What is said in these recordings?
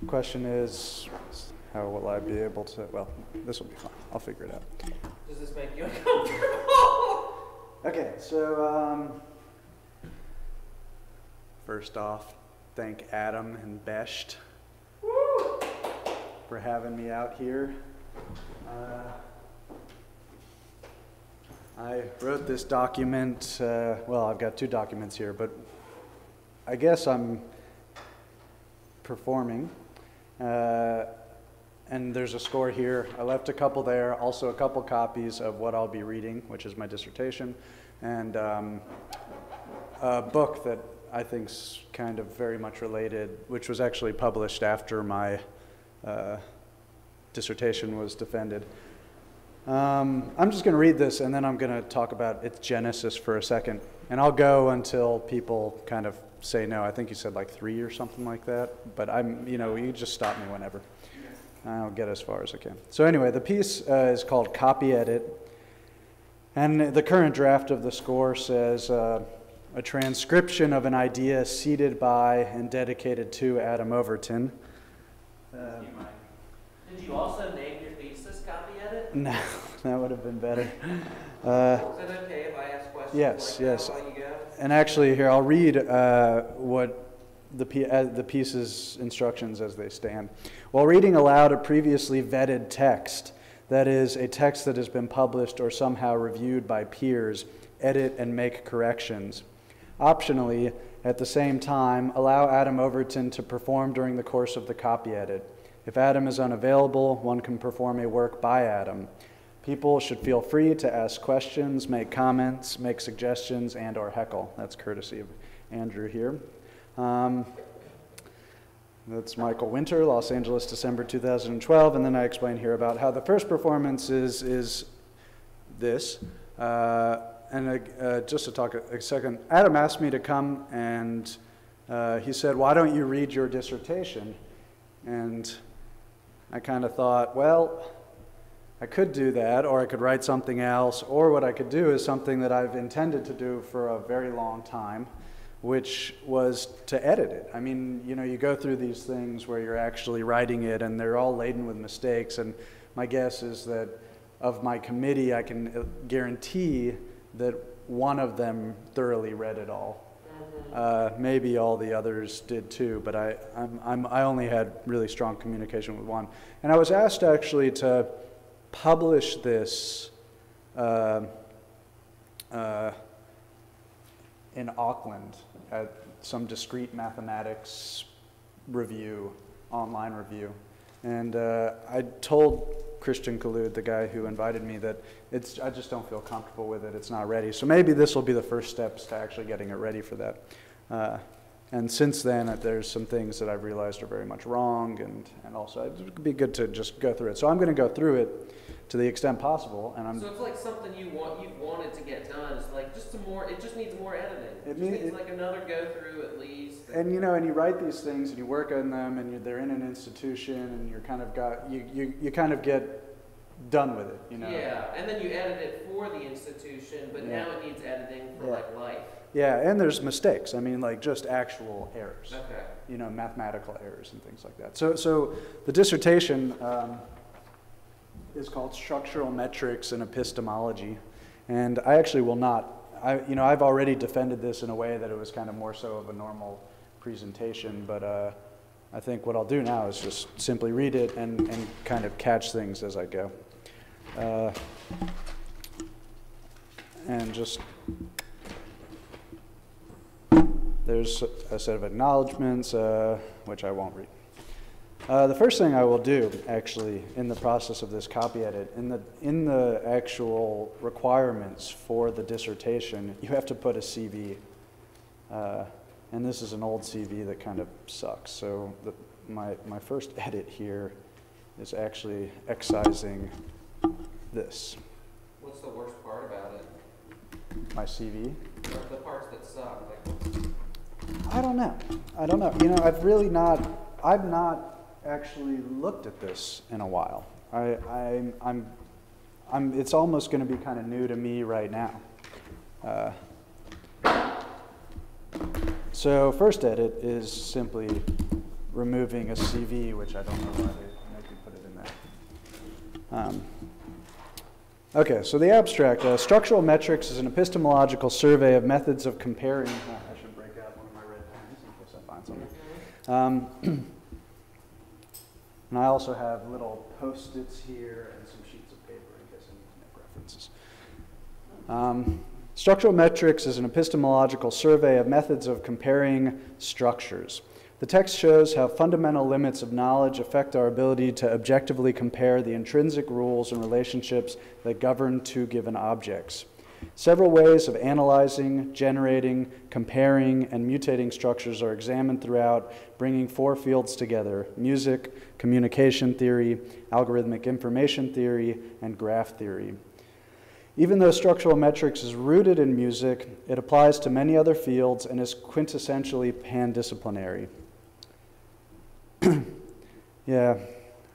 Question is, how will I be able to, well, this will be fun. I'll figure it out. Does this make you uncomfortable? Okay, so first off, thank Adam and BESHT for having me out here. I wrote this document, well, I've got two documents here, but I guess I'm performing. And there's a score here. I left a couple there, also a couple copies of what I'll be reading, which is my dissertation, and a book that I think's kind of very much related, which was actually published after my dissertation was defended. I'm just going to read this, and then I'm going to talk about its genesis for a second, and I'll go until people kind of say no. I think you said like 3 or something like that, but you just stop me whenever. I'll get as far as I can. So anyway, the piece is called Copyedit, and the current draft of the score says a transcription of an idea seeded by and dedicated to Adam Overton. Did you also name your thesis Copyedit? No, that would have been better. Is it okay if I ask questions? Yes, like yes. that while you go? And actually, here I'll read what the piece's instructions as they stand. While reading aloud a previously vetted text, that is, a text that has been published or somehow reviewed by peers, edit and make corrections. Optionally, at the same time, allow Adam Overton to perform during the course of the copy edit. If Adam is unavailable, one can perform a work by Adam. People should feel free to ask questions, make comments, make suggestions, and or heckle. That's courtesy of Andrew here. That's Michael Winter, Los Angeles, December 2012. And then I explain here about how the first performance is this. Just to talk a second, Adam asked me to come, and he said, why don't you read your dissertation? And I kind of thought, well, I could do that, or I could write something else, or what I could do is something that I've intended to do for a very long time, which was to edit it. I mean, you go through these things where you're actually writing it, and they're all laden with mistakes, and my guess is that of my committee, I can guarantee that one of them thoroughly read it all. Maybe all the others did too, but I only had really strong communication with one. And I was asked actually to publish this in Auckland at some discrete mathematics review, online review. And I told Christian Kalud, the guy who invited me, that I just don't feel comfortable with it. It's not ready. So maybe this will be the first steps to actually getting it ready for that. And since then, there's some things that I've realized are very much wrong, and also it would be good to just go through it. So I'm going to go through it to the extent possible, and So it's like something you've wanted to get done. It's like just some more. It just needs more editing. It needs like another go through at least. And and you write these things and you work on them, and they're in an institution, and you're kind of you kind of get done with it, Yeah, and then you edit it for the institution, but now it needs editing for like life. Yeah, and there's mistakes. I mean, like just actual errors. Okay. Mathematical errors and things like that. So the dissertation is called Structural Metrics in Epistemology, and I actually will not. I've already defended this in a way that it was kind of more so of a normal presentation, but I think what I'll do now is just simply read it and kind of catch things as I go. And just, there's a set of acknowledgments, which I won't read. The first thing I will do, actually, in the process of this copy edit, in the actual requirements for the dissertation, you have to put a CV. And this is an old CV that kind of sucks. So my first edit here is actually excising this. What's the worst part about it? My CV? Or the parts that suck? I don't know. I've not actually looked at this in a while. It's almost going to be kind of new to me right now. So first edit is simply removing a CV, which I don't know why they make me put it in there. Okay, so the abstract. Structural metrics is an epistemological survey of methods of comparing. I should break out one of my red pens in case I find something. And I also have little Post-its here and some sheets of paper in case I need to make references. Structural metrics is an epistemological survey of methods of comparing structures. The text shows how fundamental limits of knowledge affect our ability to objectively compare the intrinsic rules and relationships that govern two given objects. Several ways of analyzing, generating, comparing, and mutating structures are examined throughout, bringing four fields together: music, communication theory, algorithmic information theory, and graph theory. Even though structural metrics is rooted in music, it applies to many other fields and is quintessentially pan-disciplinary. Yeah,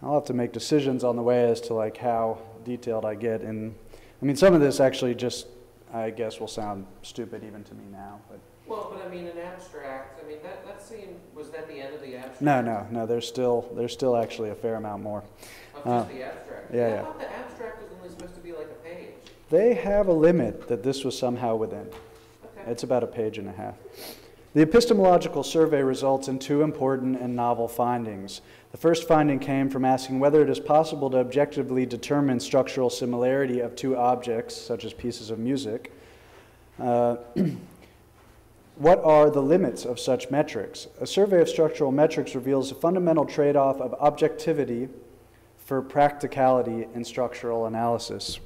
I'll have to make decisions on the way as to like how detailed I get. And I mean, some of this actually just, I guess, will sound stupid even to me now. But well, but I mean, an abstract. I mean, that seemed, was that the end of the abstract? No. There's still actually a fair amount more. Of just the abstract. Yeah, I thought the abstract was only supposed to be like a page. They have a limit that this was somehow within. Okay. It's about a page and a half. The epistemological survey results in two important and novel findings. The first finding came from asking whether it is possible to objectively determine structural similarity of two objects, such as pieces of music. What are the limits of such metrics? A survey of structural metrics reveals a fundamental trade-off of objectivity for practicality in structural analysis.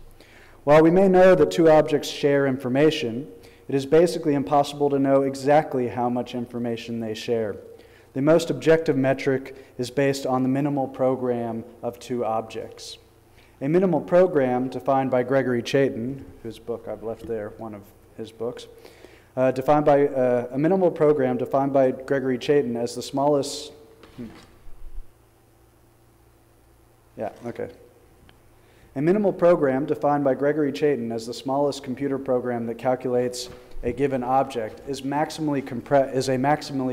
While we may know that two objects share information, it is basically impossible to know exactly how much information they share. The most objective metric is based on the minimal program of two objects. A minimal program, defined by Gregory Chaitin, whose book I've left there, one of his books, a minimal program defined by Gregory Chaitin as the smallest... A minimal program defined by Gregory Chaitin as the smallest computer program that calculates a given object is a maximally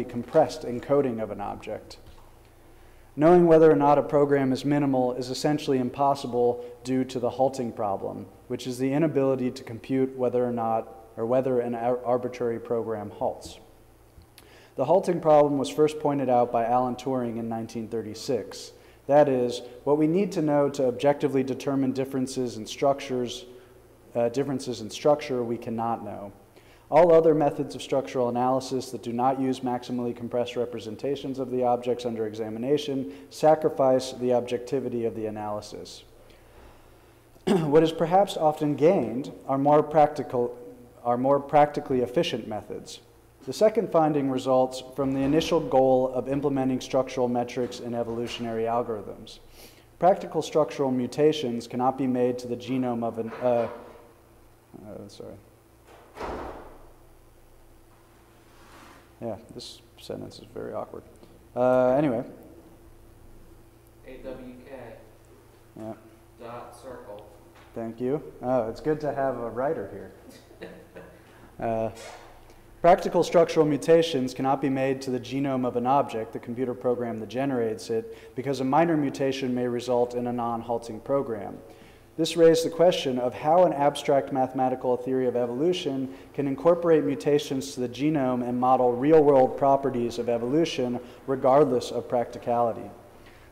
compressed encoding of an object. Knowing whether or not a program is minimal is essentially impossible due to the halting problem, which is the inability to compute whether an arbitrary program halts. The halting problem was first pointed out by Alan Turing in 1936. That is, what we need to know to objectively determine differences in structure we cannot know. All other methods of structural analysis that do not use maximally compressed representations of the objects under examination sacrifice the objectivity of the analysis. What is perhaps often gained are more practically efficient methods. The second finding results from the initial goal of implementing structural metrics in evolutionary algorithms. Practical structural mutations cannot be made to the genome of an... Yeah, this sentence is very awkward. Anyway. AWK. Yeah. Dot circle. Thank you. Oh, it's good to have a writer here. Practical structural mutations cannot be made to the genome of an object, the computer program that generates it, because a minor mutation may result in a non-halting program. This raised the question of how an abstract mathematical theory of evolution can incorporate mutations to the genome and model real-world properties of evolution regardless of practicality.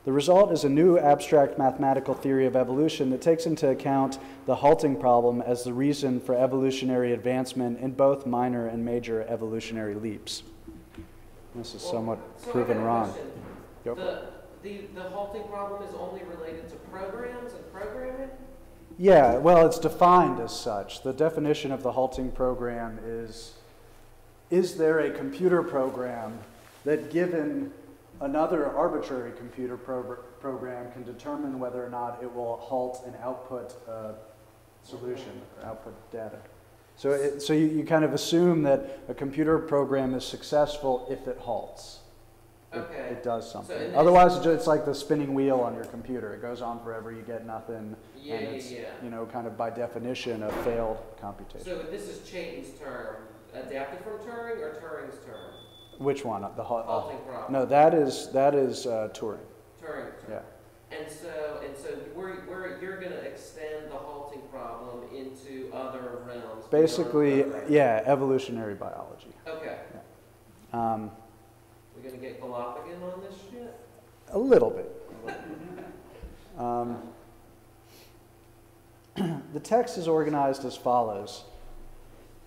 The result is a new abstract mathematical theory of evolution that takes into account the halting problem as the reason for evolutionary advancement in both minor and major evolutionary leaps. This is somewhat proven wrong. The halting problem is only related to programs and programming? Yeah, well, it's defined as such. The definition of the halting program is there a computer program that, given another arbitrary computer program, can determine whether or not it will halt an output solution or output data. So you kind of assume that a computer program is successful if it halts. Okay. It does something. So Otherwise, it's like the spinning wheel on your computer. It goes on forever, you get nothing, and it's, you know, kind of by definition a failed computation. So this is Chaitin's term, adapted from Turing or Turing's term? Which one? The halting problem. No, that is Turing. Turing. Yeah. And so you're going to extend the halting problem into other realms. Basically, yeah, evolutionary biology. Okay. Yeah. We're going to get Galapagos on this shit? A little bit. The text is organized as follows.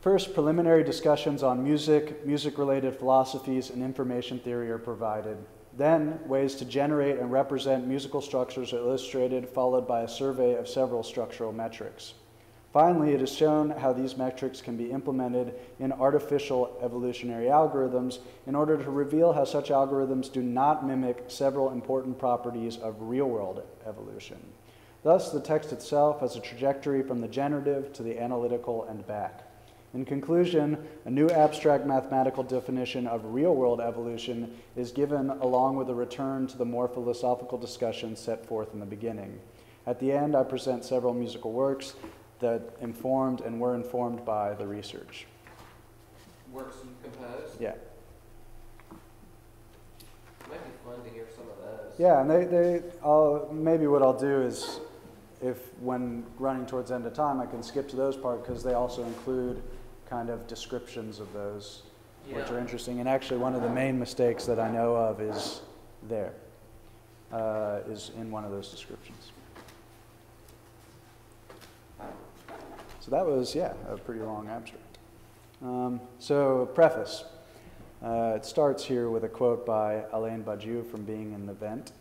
First, preliminary discussions on music, music-related philosophies, and information theory are provided. Then, ways to generate and represent musical structures are illustrated, followed by a survey of several structural metrics. Finally, it is shown how these metrics can be implemented in artificial evolutionary algorithms in order to reveal how such algorithms do not mimic several important properties of real-world evolution. Thus, the text itself has a trajectory from the generative to the analytical and back. In conclusion, a new abstract mathematical definition of real-world evolution is given along with a return to the more philosophical discussion set forth in the beginning. At the end, I present several musical works that informed and were informed by the research. Works you composed? Yeah. It might be fun to hear some of those. Yeah, and maybe what I'll do is, if when running towards the end of time, I can skip to those parts because they also include kind of descriptions of those, which are interesting. And actually, one of the main mistakes that I know of is there, is in one of those descriptions. So that was, yeah, a pretty long abstract. So, preface. It starts here with a quote by Alain Badiou from Being in the Vent.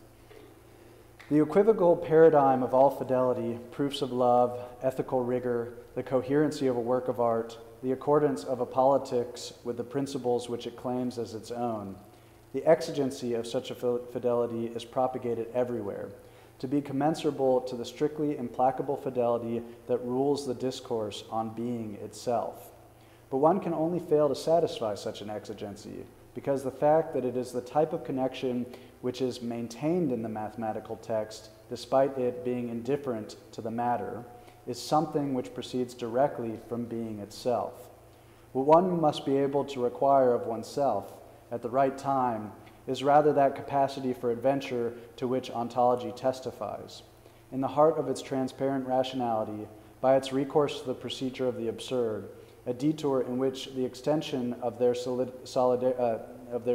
The equivocal paradigm of all fidelity, proofs of love, ethical rigor, the coherency of a work of art, the accordance of a politics with the principles which it claims as its own, the exigency of such a fidelity is propagated everywhere, to be commensurable to the strictly implacable fidelity that rules the discourse on being itself. But one can only fail to satisfy such an exigency, because the fact that it is the type of connection which is maintained in the mathematical text, despite it being indifferent to the matter, is something which proceeds directly from being itself. What one must be able to require of oneself at the right time is rather that capacity for adventure to which ontology testifies. In the heart of its transparent rationality, by its recourse to the procedure of the absurd, a detour in which the extension of their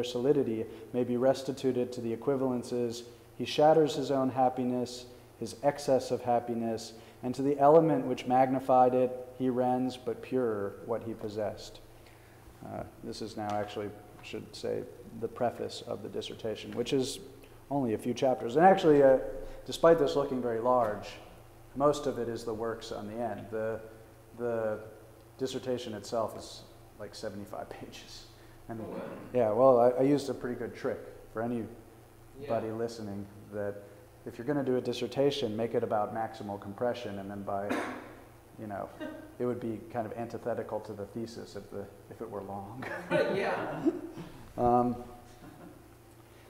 solidity may be restituted to the equivalences, he shatters his own happiness, his excess of happiness, and to the element which magnified it, he rends but purer what he possessed. This is now actually, I should say, the preface of the dissertation, which is only a few chapters. And actually, despite this looking very large, most of it is the works on the end. The dissertation itself is like 75 pages. And yeah, well, I used a pretty good trick for anybody listening, that if you're going to do a dissertation, make it about maximal compression, and then by, it would be kind of antithetical to the thesis if it were long. Yeah.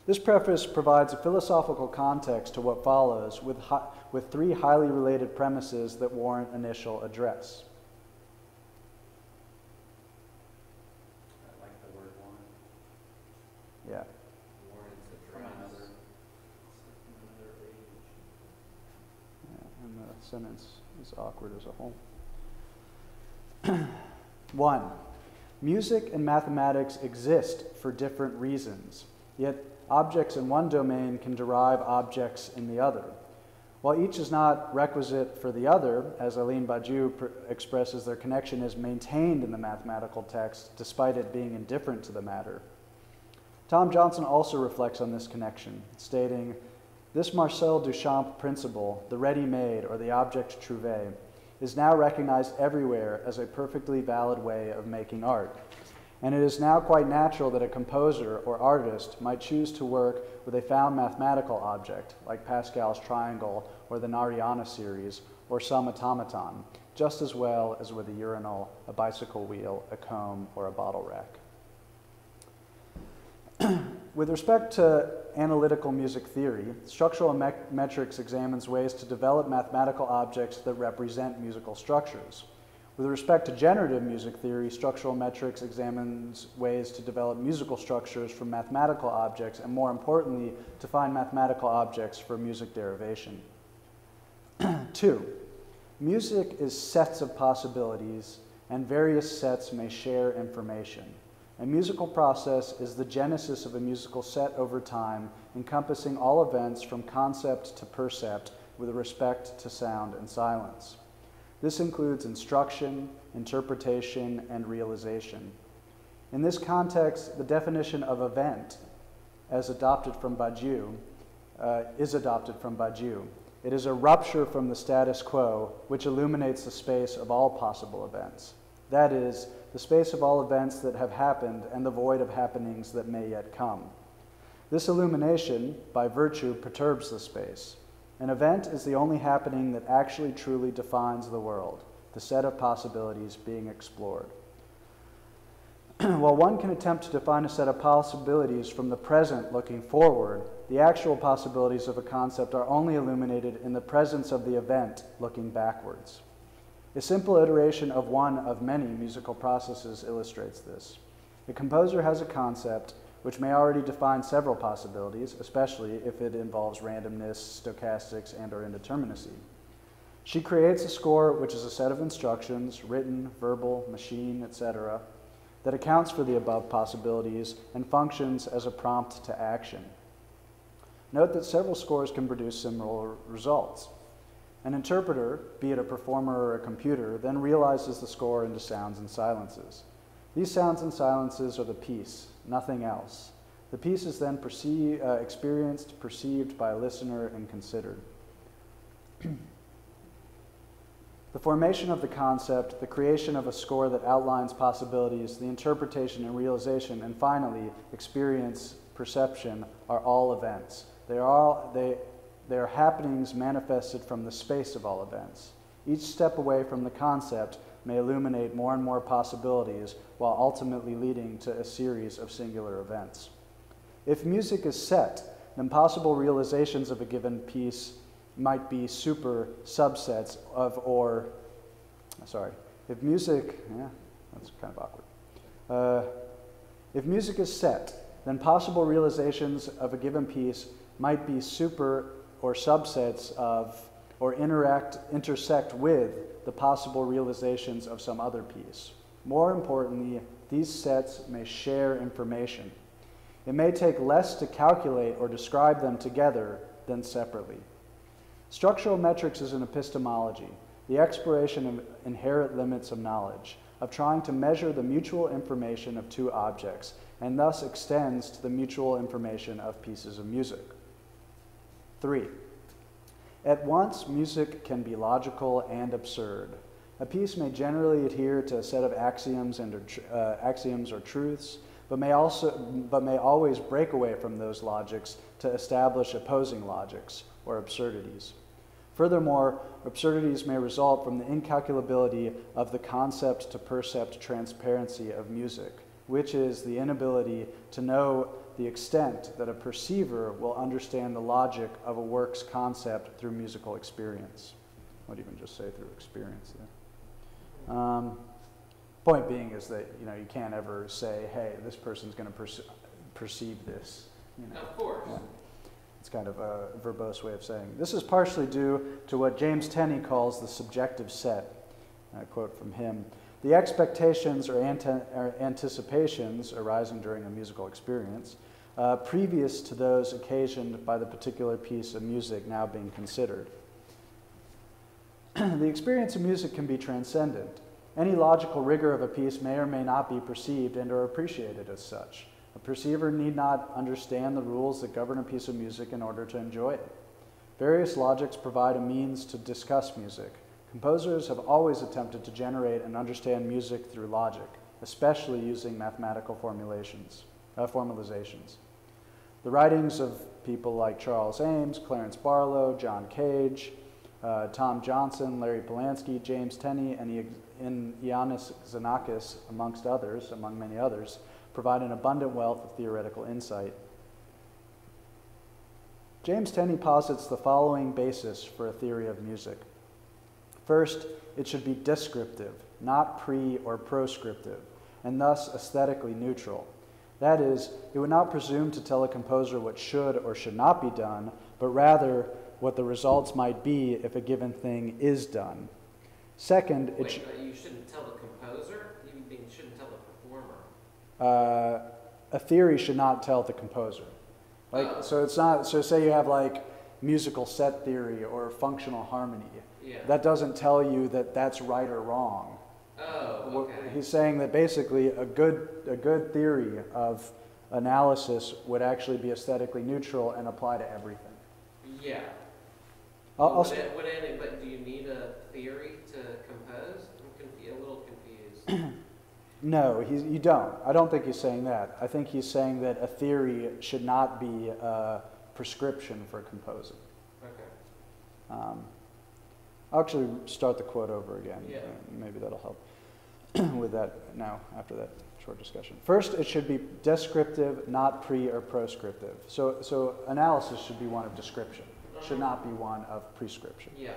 This preface provides a philosophical context to what follows with three highly related premises that warrant initial address. I like the word warrant. Yeah. Warrants From address. another age. Yeah, and the sentence is awkward as a whole. 1. Music and mathematics exist for different reasons, yet objects in one domain can derive objects in the other. While each is not requisite for the other, as Alain Badiou expresses, their connection is maintained in the mathematical text despite it being indifferent to the matter. Tom Johnson also reflects on this connection, stating, "This Marcel Duchamp principle, the ready-made or the object trouvé, is now recognized everywhere as a perfectly valid way of making art. And it is now quite natural that a composer or artist might choose to work with a found mathematical object, like Pascal's triangle or the Narayana series, or some automaton, just as well as with a urinal, a bicycle wheel, a comb, or a bottle rack." With respect to analytical music theory, structural metrics examines ways to develop mathematical objects that represent musical structures. With respect to generative music theory, structural metrics examines ways to develop musical structures from mathematical objects, and more importantly, to find mathematical objects for music derivation. 2, music is sets of possibilities, and various sets may share information. A musical process is the genesis of a musical set over time, encompassing all events from concept to percept with respect to sound and silence. This includes instruction, interpretation, and realization. In this context, the definition of event, as adopted from Badiou, is adopted from Badiou. It is a rupture from the status quo, which illuminates the space of all possible events. That is, the space of all events that have happened and the void of happenings that may yet come. This illumination, by virtue, perturbs the space. An event is the only happening that actually truly defines the world, the set of possibilities being explored. While one can attempt to define a set of possibilities from the present looking forward, the actual possibilities of a concept are only illuminated in the presence of the event looking backwards. A simple iteration of one of many musical processes illustrates this. A composer has a concept which may already define several possibilities, especially if it involves randomness, stochastics, and/or indeterminacy. She creates a score which is a set of instructions, written, verbal, machine, etc., that accounts for the above possibilities and functions as a prompt to action. Note that several scores can produce similar results. An interpreter, be it a performer or a computer, then realizes the score into sounds and silences. These sounds and silences are the piece, nothing else. The piece is then experienced, perceived by a listener, and considered. The formation of the concept, the creation of a score that outlines possibilities, the interpretation and realization, and finally, experience, perception, are all events. They are happenings manifested from the space of all events. Each step away from the concept may illuminate more and more possibilities while ultimately leading to a series of singular events. If music is set, then possible realizations of a given piece might be super subsets of, if music, that's kind of awkward. If music is set, then possible realizations of a given piece might be super or subsets of, or intersect with the possible realizations of some other piece. More importantly, these sets may share information. It may take less to calculate or describe them together than separately. Structural metrics is an epistemology, the exploration of inherent limits of knowledge, of trying to measure the mutual information of two objects, and thus extends to the mutual information of pieces of music. 3. At once, music can be logical and absurd. A piece may generally adhere to a set of axioms or truths, but may always break away from those logics to establish opposing logics or absurdities. Furthermore, absurdities may result from the incalculability of the concept to percept transparency of music, which is the inability to know the extent that a perceiver will understand the logic of a work's concept through musical experience. I would even just say through experience there. Point being is that you can't ever say, hey, this person's going to perceive this. Of course. Yeah. It's kind of a verbose way of saying. This is partially due to what James Tenney calls the subjective set. I quote from him: the expectations or anticipations arising during a musical experience, previous to those occasioned by the particular piece of music now being considered. The experience of music can be transcendent. Any logical rigor of a piece may or may not be perceived and or appreciated as such. A perceiver need not understand the rules that govern a piece of music in order to enjoy it. Various logics provide a means to discuss music. Composers have always attempted to generate and understand music through logic, especially using mathematical formalizations. The writings of people like Charles Ames, Clarence Barlow, John Cage, Tom Johnson, Larry Polanski, James Tenney, and Ioannis Xenakis, among many others, provide an abundant wealth of theoretical insight. James Tenney posits the following basis for a theory of music. First, it should be descriptive, not pre or proscriptive, and thus aesthetically neutral. That is, it would not presume to tell a composer what should or should not be done, but rather what the results might be if a given thing is done. Second, you shouldn't tell the composer? You mean you shouldn't tell the performer? A theory should not tell the composer. Like, so it's not, so say you have like musical set theory or functional harmony. Yeah. That doesn't tell you that that's right or wrong. Oh, okay. He's saying that basically a good theory of analysis would actually be aesthetically neutral and apply to everything. Yeah. But do you need a theory to compose? I'm a little confused. No, you don't. I don't think he's saying that. I think he's saying that a theory should not be a prescription for composing. Okay. I'll actually start the quote over again. Yeah. Maybe that'll help with that now, after that short discussion. First, it should be descriptive, not pre or proscriptive. So analysis should be one of description, should not be one of prescription. Yeah.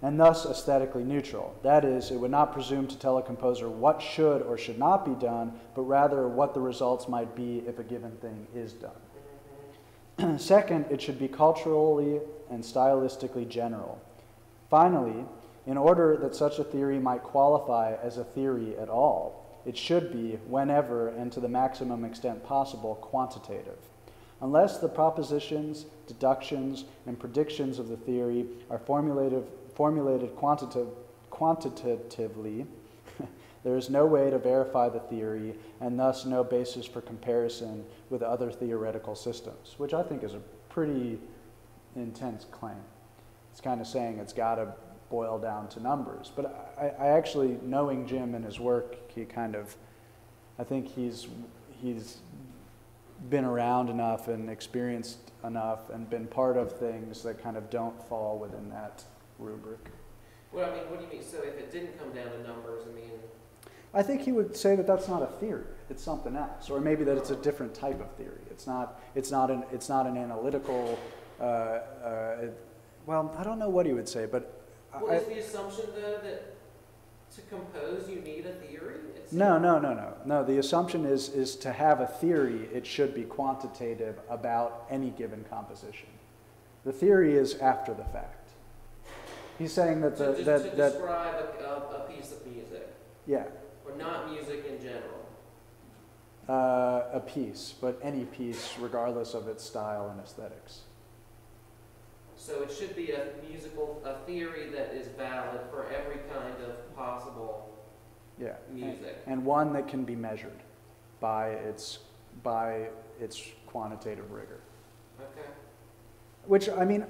And thus aesthetically neutral. That is, it would not presume to tell a composer what should or should not be done, but rather what the results might be if a given thing is done. Second, it should be culturally and stylistically general. Finally, in order that such a theory might qualify as a theory at all, it should be, whenever and to the maximum extent possible, quantitative. Unless the propositions, deductions, and predictions of the theory are formulated quantitatively, there is no way to verify the theory and thus no basis for comparison with other theoretical systems, which I think is a pretty intense claim. It's kind of saying it's got to boil down to numbers. But I actually, knowing Jim and his work, I think he's been around enough and experienced enough and been part of things that kind of don't fall within that rubric. Well, I mean, what do you mean? So if it didn't come down to numbers, I mean... I think he would say that that's not a theory. It's something else, or maybe that it's a different type of theory. It's not an analytical. Well, I don't know what he would say, but well, is the assumption though that to compose you need a theory? No. The assumption is to have a theory, it should be quantitative about any given composition. The theory is after the fact. He's saying that to describe a piece of music. Yeah. Or not music in general. A piece, but any piece, regardless of its style and aesthetics. So it should be a theory that is valid for every kind of possible music. And one that can be measured by its quantitative rigor. Okay. Which, I mean,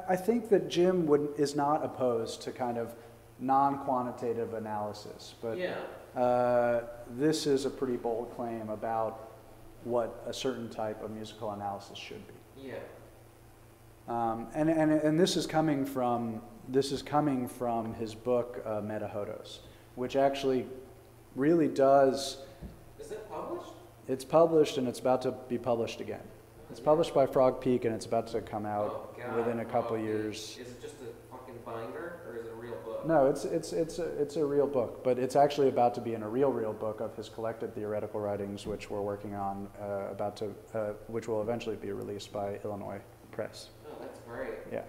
I think that Jim is not opposed to kind of non-quantitative analysis, but this is a pretty bold claim about what a certain type of musical analysis should be. Yeah. And this is coming from his book Metahodos, which actually really does. Is it published? It's published, and it's about to be published again. It's published by Frog Peak, and it's about to come out within a couple years. Is it just a fucking binder, or is it a real book? No, it's a real book, but it's actually about to be in a real book of his collected theoretical writings, which we're working on, which will eventually be released by Illinois Press. Oh, that's great. Yeah,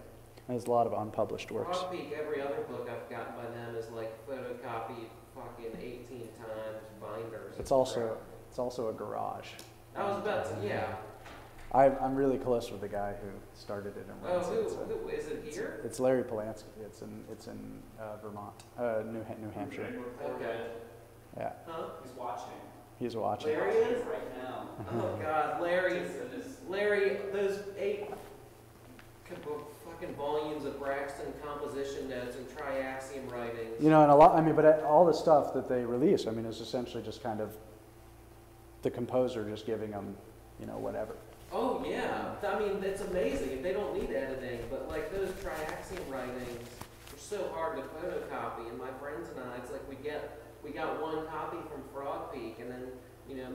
there's a lot of unpublished works. Frog Peak, every other book I've gotten by them is like photocopied fucking 18 times binders. It's also a garage. I was about to, yeah. I'm really close with the guy who started it and runs it. Who is it here? It's Larry Polanski. It's in Vermont, New Hampshire. Okay. Yeah. Huh? He's watching. He's watching. Larry is? Right now. Oh God, Larry, those 8 fucking volumes of Braxton composition notes and triaxiom writings. You know, and a lot. I mean, but all the stuff that they release, I mean, is essentially just kind of the composer just giving them, whatever. Oh yeah, I mean it's amazing. They don't need editing, but like those triaxiom writings are so hard to photocopy. And my friends and I, it's like we got one copy from Frog Peak, and then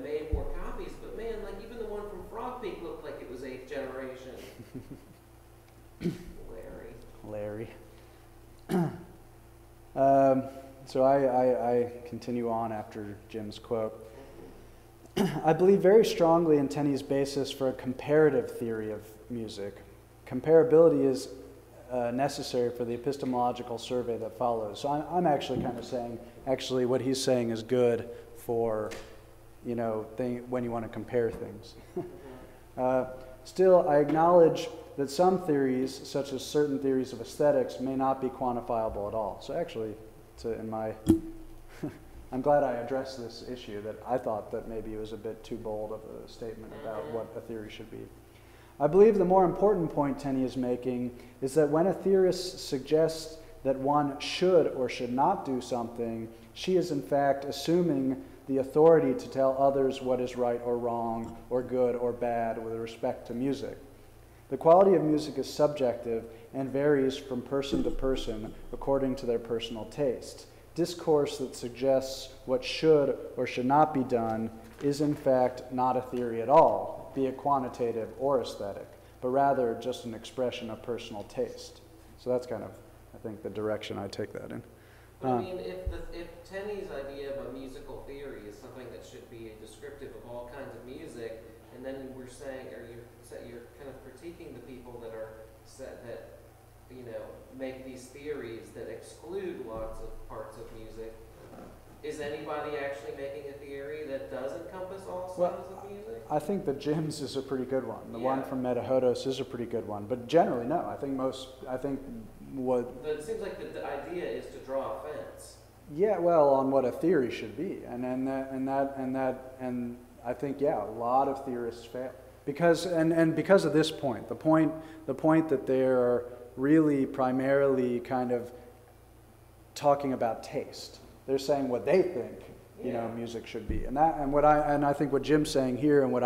made more copies. But man, like even the one from Frog Peak looked like it was 8th generation. Larry. So I continue on after Jim's quote. I believe very strongly in Tenney's basis for a comparative theory of music. Comparability is necessary for the epistemological survey that follows. So I'm actually kind of saying, actually what he's saying is good for, you know, when you want to compare things. Still, I acknowledge that some theories, such as certain theories of aesthetics, may not be quantifiable at all. So actually, I'm glad I addressed this issue, that I thought that maybe it was a bit too bold of a statement about what a theory should be. I believe the more important point Tenney is making is that when a theorist suggests that one should or should not do something, she is in fact assuming the authority to tell others what is right or wrong, or good or bad with respect to music. The quality of music is subjective and varies from person to person according to their personal taste. Discourse that suggests what should or should not be done is in fact not a theory at all, be it quantitative or aesthetic, but rather just an expression of personal taste. So that's kind of, I think, the direction I take that in. But I mean, if Tenney's idea of a musical theory is something that should be descriptive of all kinds of music, and then we're saying, or you're kind of critiquing the people that are that you know make these theories that exclude lots of parts of music, is anybody actually making a theory that does encompass all styles of music? I think that Jim's is a pretty good one. The one from Metahodos is a pretty good one, but generally no. But it seems like the idea is to draw a fence. Yeah, well, on what a theory should be, and I think a lot of theorists fail because of this point. The point that they're really primarily kind of talking about taste. They're saying what they think, you know, music should be, and I think what Jim's saying here, and what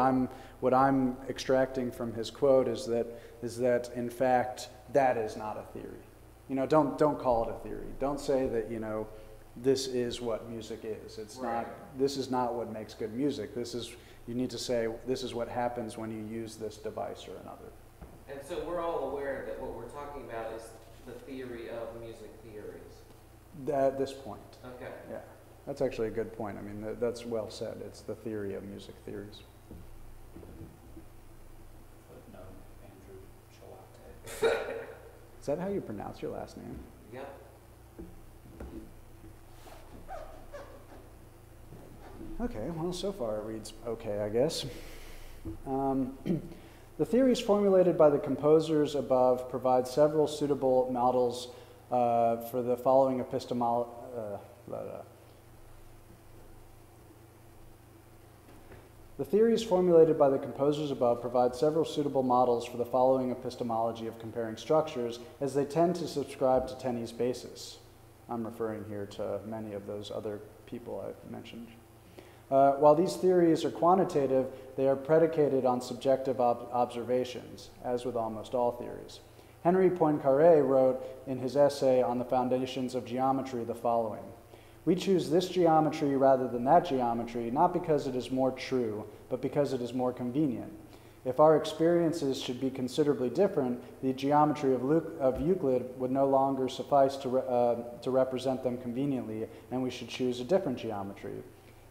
I'm extracting from his quote is that in fact that is not a theory. You know, don't call it a theory. Don't say that, you know, this is what music is. It's not. This is not what makes good music. You need to say this is what happens when you use this device or another. And so we're all aware that what we're talking about is the theory of music theories. At this point. Okay. Yeah, that's actually a good point. I mean, that's well said. It's the theory of music theories. Footnote, Andrew Choate. Is that how you pronounce your last name? Yep. Okay, well, so far it reads okay, I guess. The theories formulated by the composers above provide several suitable models for the following epistemology. The theories formulated by the composers above provide several suitable models for the following epistemology of comparing structures, as they tend to subscribe to Tenney's basis. I'm referring here to many of those other people I've mentioned. While these theories are quantitative, they are predicated on subjective observations, as with almost all theories. Henry Poincaré wrote in his essay on the foundations of geometry the following: "We choose this geometry rather than that geometry, not because it is more true, but because it is more convenient. If our experiences should be considerably different, the geometry of Euclid would no longer suffice to represent them conveniently, and we should choose a different geometry.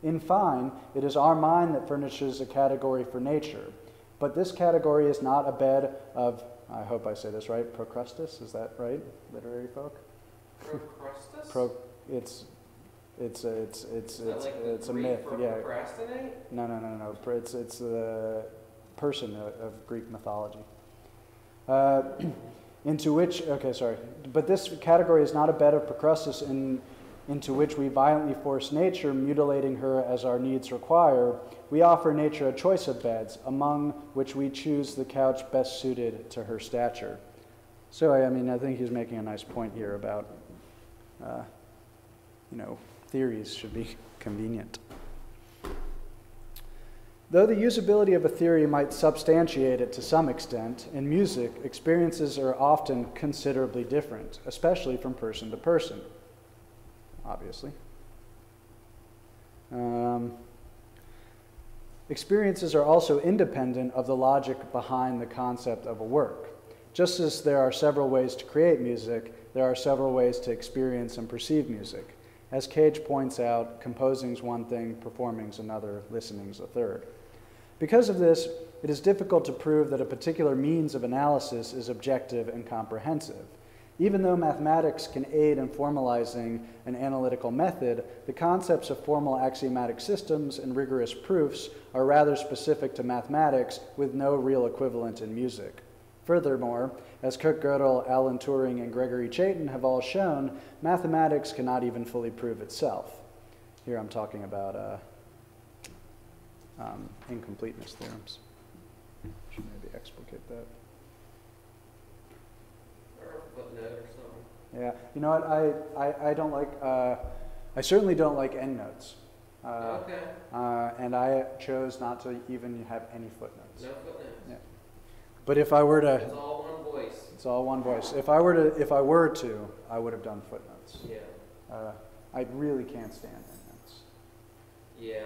In fine, it is our mind that furnishes a category for nature, but this category is not a bed of," I hope I say this right, Procrustes, is that right, literary folk? Procrustes? It's a myth. Yeah. Procrastinate? No. It's the person of Greek mythology. But this category is not a bed of Procrustes into which we violently force nature, mutilating her as our needs require. We offer nature a choice of beds, among which we choose the couch best suited to her stature. So, I mean, I think he's making a nice point here about, theories should be convenient. Though the usability of a theory might substantiate it to some extent, in music, experiences are often considerably different, especially from person to person, obviously. Experiences are also independent of the logic behind the concept of a work. Just as there are several ways to create music, there are several ways to experience and perceive music. As Cage points out, composing's one thing, performing's another, listening's a third. Because of this, it is difficult to prove that a particular means of analysis is objective and comprehensive. Even though mathematics can aid in formalizing an analytical method, the concepts of formal axiomatic systems and rigorous proofs are rather specific to mathematics with no real equivalent in music. Furthermore, as Cook Gödel, Alan Turing, and Gregory Chaitin have all shown, mathematics cannot even fully prove itself. Here I'm talking about incompleteness theorems. Should maybe explicate that. Or a footnote or something. Yeah, you know what, I don't like, I certainly don't like endnotes. Okay. And I chose not to even have any footnotes. No footnotes. Yeah. But if I were to, It's all one voice. it's all one voice. If I were to, I would have done footnotes. Yeah. I really can't stand endnotes. Yeah.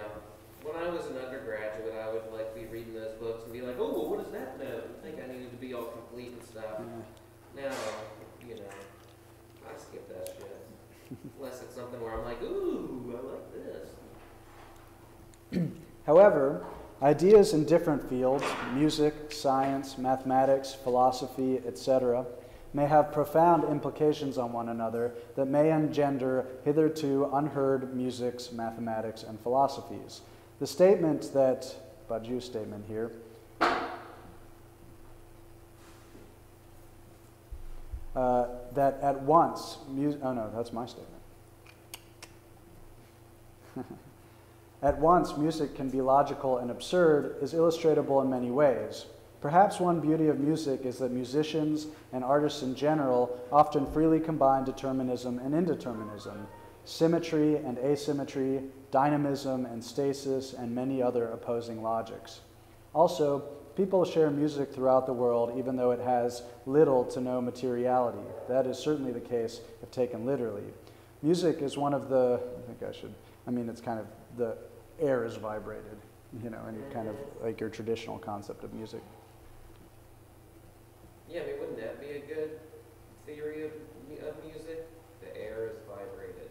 When I was an undergraduate, I would like be reading those books and be like, oh, well, what does that note? And think I needed to be all complete and stuff. Yeah. Now, you know, I skip that shit. Unless it's something where I'm like, ooh, I like this. However, ideas in different fields, music, science, mathematics, philosophy, etc., may have profound implications on one another that may engender hitherto unheard musics, mathematics, and philosophies. The statement that, Padu's statement here, that at once, oh no, that's my statement. At once, music can be logical and absurd is illustratable in many ways. Perhaps one beauty of music is that musicians and artists in general often freely combine determinism and indeterminism, symmetry and asymmetry, dynamism and stasis, and many other opposing logics. Also, people share music throughout the world even though it has little to no materiality. That is certainly the case if taken literally. Music is one of the, it's kind of the air is vibrated, you know, and kind of like your traditional concept of music. Yeah, I mean, wouldn't that be a good theory of music? The air is vibrated.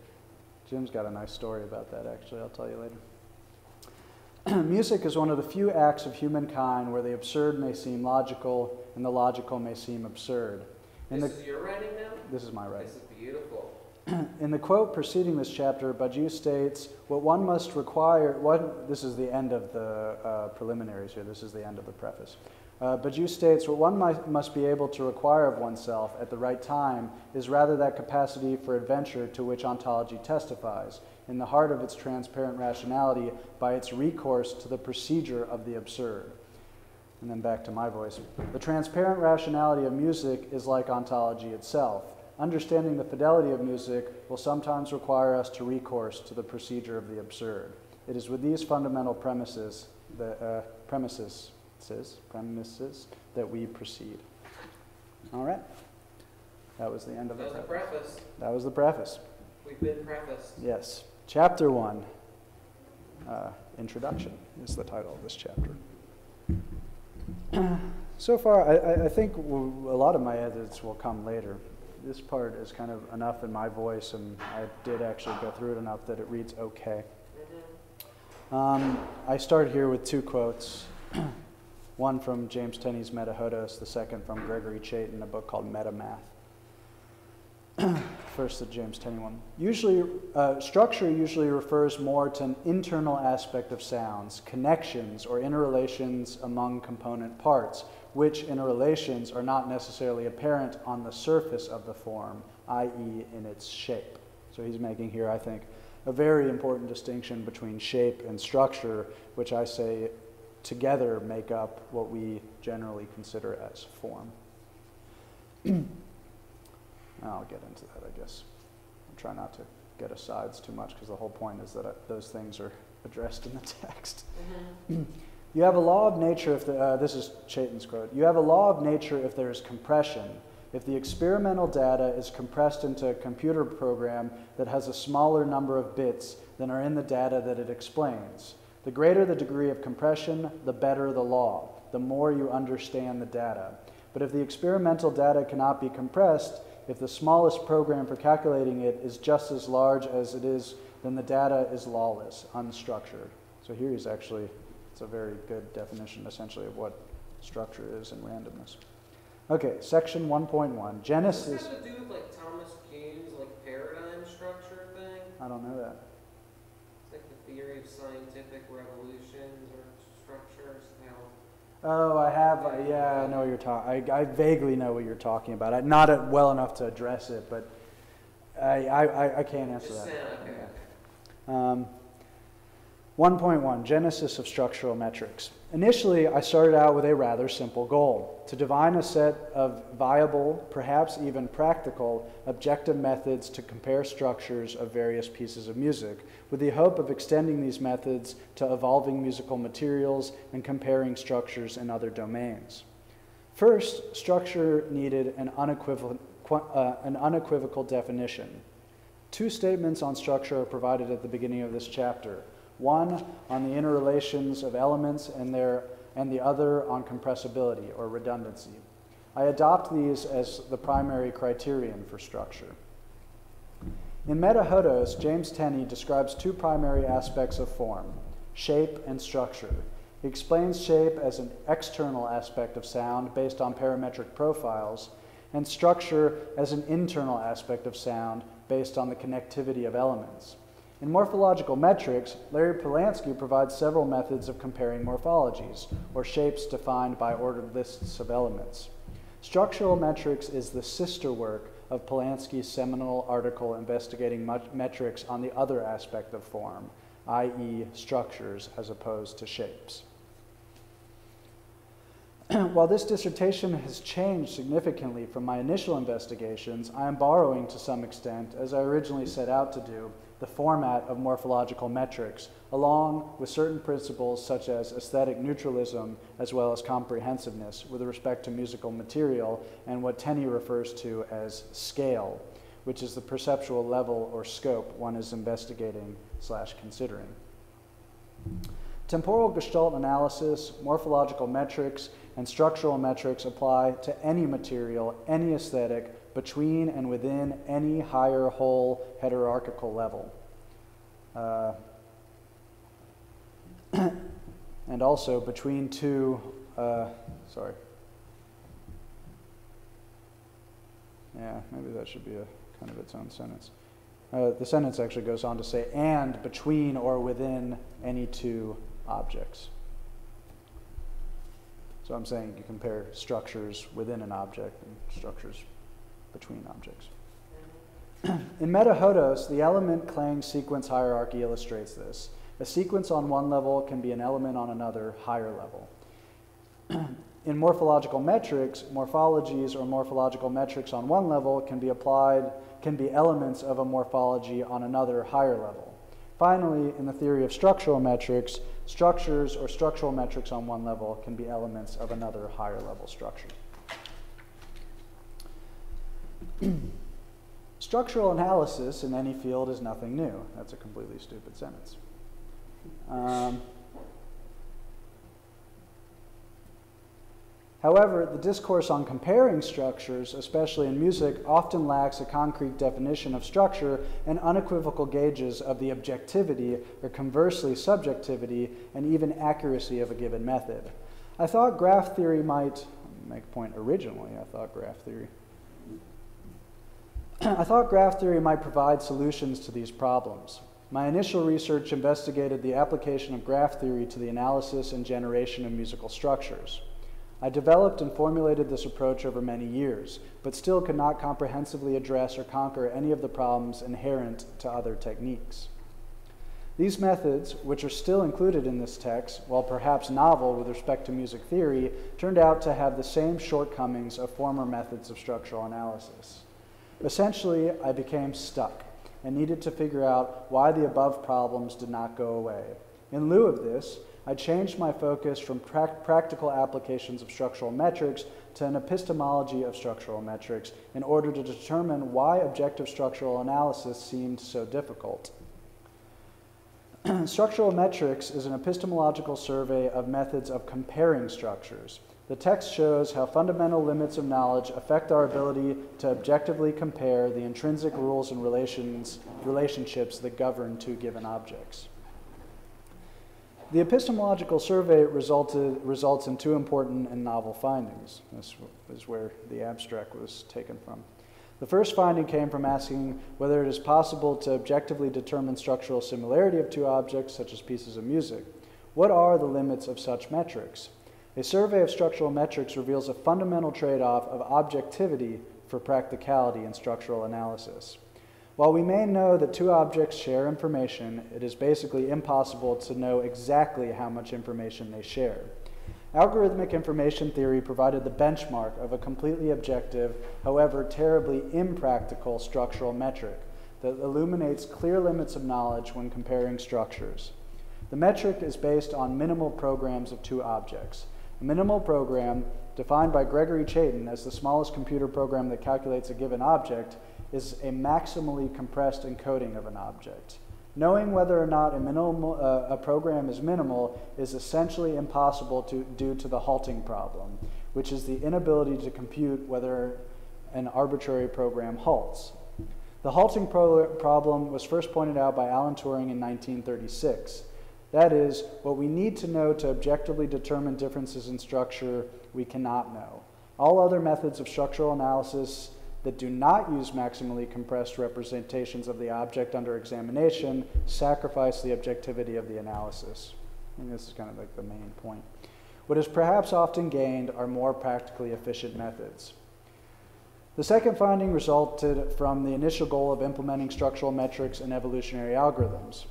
Jim's got a nice story about that, actually. I'll tell you later. Music is one of the few acts of humankind where the absurd may seem logical and the logical may seem absurd. This is your writing now? This is my writing. This is beautiful. In the quote preceding this chapter, Padu states, what one must require, this is the end of the preliminaries here, this is the end of the preface. Padu states, what one must be able to require of oneself at the right time is rather that capacity for adventure to which ontology testifies, in the heart of its transparent rationality by its recourse to the procedure of the absurd. And then back to my voice. The transparent rationality of music is like ontology itself. Understanding the fidelity of music will sometimes require us to recourse to the procedure of the absurd. It is with these fundamental premises that we proceed. All right. That was the end of the preface. That was the preface. We've been prefaced. Yes. Chapter 1, Introduction is the title of this chapter. So far, I think a lot of my edits will come later. This part is kind of enough in my voice, and I did actually go through it enough that it reads okay. I start here with two quotes. One from James Tenney's Metahodos, the second from Gregory Chaitin in a book called Metamath. First, the James Tenney one. Structure usually refers more to an internal aspect of sounds, connections or interrelations among component parts, which interrelations are not necessarily apparent on the surface of the form, i.e. in its shape. So he's making here, I think, a very important distinction between shape and structure, which I say together make up what we generally consider as form. I'll get into that, I guess. I'll try not to get asides too much, because the whole point is that those things are addressed in the text. You have a law of nature if this is Chaitin's quote. You have a law of nature if there is compression. If the experimental data is compressed into a computer program that has a smaller number of bits than are in the data that it explains. The greater the degree of compression, the better the law, the more you understand the data. But if the experimental data cannot be compressed, if the smallest program for calculating it is just as large as it is, then the data is lawless, unstructured. So here he's actually, it's a very good definition essentially of what structure is and randomness. Okay, section 1.1, Genesis. Does this have to do with like Thomas Kuhn's like paradigm structure thing? I don't know that. It's like the theory of scientific revolutions or structures. How Oh, I have, yeah, I know what you're talking, I vaguely know what you're talking about. Not well enough to address it, but I can't answer just that. okay. 1.1, Genesis of Structural Metrics. Initially, I started out with a rather simple goal, to define a set of viable, perhaps even practical, objective methods to compare structures of various pieces of music, with the hope of extending these methods to evolving musical materials and comparing structures in other domains. First, structure needed an unequivocal definition. Two statements on structure are provided at the beginning of this chapter. One on the interrelations of elements and the other on compressibility or redundancy. I adopt these as the primary criterion for structure. In Metahodos, James Tenney describes two primary aspects of form, shape and structure. He explains shape as an external aspect of sound based on parametric profiles, and structure as an internal aspect of sound based on the connectivity of elements. In morphological metrics, Larry Polanski provides several methods of comparing morphologies, or shapes defined by ordered lists of elements. Structural metrics is the sister work of Polanski's seminal article investigating metrics on the other aspect of form, i.e. structures as opposed to shapes. While this dissertation has changed significantly from my initial investigations, I am borrowing to some extent, as I originally set out to do, the format of morphological metrics, along with certain principles such as aesthetic neutralism as well as comprehensiveness with respect to musical material and what Tenney refers to as scale, which is the perceptual level or scope one is investigating/considering. Temporal Gestalt analysis, morphological metrics, and structural metrics apply to any material, any aesthetic, between and within any higher whole hierarchical level. And also between two, sorry. Yeah, maybe that should be a kind of its own sentence. The sentence actually goes on to say, and between or within any two objects. So I'm saying you compare structures within an object and structures between objects. In Metahodos, the element Klang sequence hierarchy illustrates this. A sequence on one level can be an element on another higher level. In morphological metrics, morphologies or morphological metrics on one level can be elements of a morphology on another higher level. Finally, in the theory of structural metrics, structures or structural metrics on one level can be elements of another higher level structure. Structural analysis in any field is nothing new. That's a completely stupid sentence. However, the discourse on comparing structures, especially in music, often lacks a concrete definition of structure and unequivocal gauges of the objectivity, or conversely subjectivity, and even accuracy of a given method. I thought graph theory might, make a point originally, I thought graph theory might provide solutions to these problems. My initial research investigated the application of graph theory to the analysis and generation of musical structures. I developed and formulated this approach over many years, but still could not comprehensively address or conquer any of the problems inherent to other techniques. These methods, which are still included in this text, while perhaps novel with respect to music theory, turned out to have the same shortcomings of former methods of structural analysis. Essentially, I became stuck and needed to figure out why the above problems did not go away. In lieu of this, I changed my focus from practical applications of structural metrics to an epistemology of structural metrics in order to determine why objective structural analysis seemed so difficult. Structural metrics is an epistemological survey of methods of comparing structures. The text shows how fundamental limits of knowledge affect our ability to objectively compare the intrinsic rules and relationships that govern two given objects. The epistemological survey results in two important and novel findings. This is where the abstract was taken from. The first finding came from asking whether it is possible to objectively determine structural similarity of two objects, such as pieces of music. What are the limits of such metrics? A survey of structural metrics reveals a fundamental trade-off of objectivity for practicality in structural analysis. While we may know that two objects share information, it is basically impossible to know exactly how much information they share. Algorithmic information theory provided the benchmark of a completely objective, however terribly impractical structural metric that illuminates clear limits of knowledge when comparing structures. The metric is based on minimal programs of two objects. A minimal program, defined by Gregory Chaitin as the smallest computer program that calculates a given object, is a maximally compressed encoding of an object. Knowing whether or not a program is minimal is essentially impossible due to the halting problem, which is the inability to compute whether an arbitrary program halts. The halting problem was first pointed out by Alan Turing in 1936. That is, what we need to know to objectively determine differences in structure, we cannot know. All other methods of structural analysis that do not use maximally compressed representations of the object under examination sacrifice the objectivity of the analysis. And this is kind of like the main point. What is perhaps often gained are more practically efficient methods. The second finding resulted from the initial goal of implementing structural metrics in evolutionary algorithms.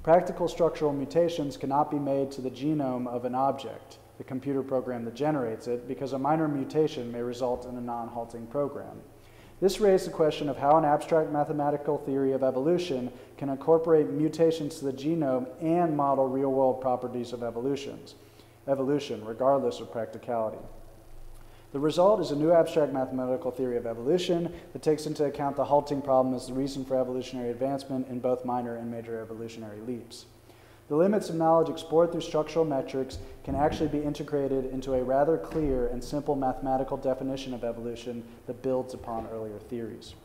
Practical structural mutations cannot be made to the genome of an object, the computer program that generates it, because a minor mutation may result in a non-halting program. This raised the question of how an abstract mathematical theory of evolution can incorporate mutations to the genome and model real-world properties of evolution, regardless of practicality. The result is a new abstract mathematical theory of evolution that takes into account the halting problem as the reason for evolutionary advancement in both minor and major evolutionary leaps. The limits of knowledge explored through structural metrics can actually be integrated into a rather clear and simple mathematical definition of evolution that builds upon earlier theories.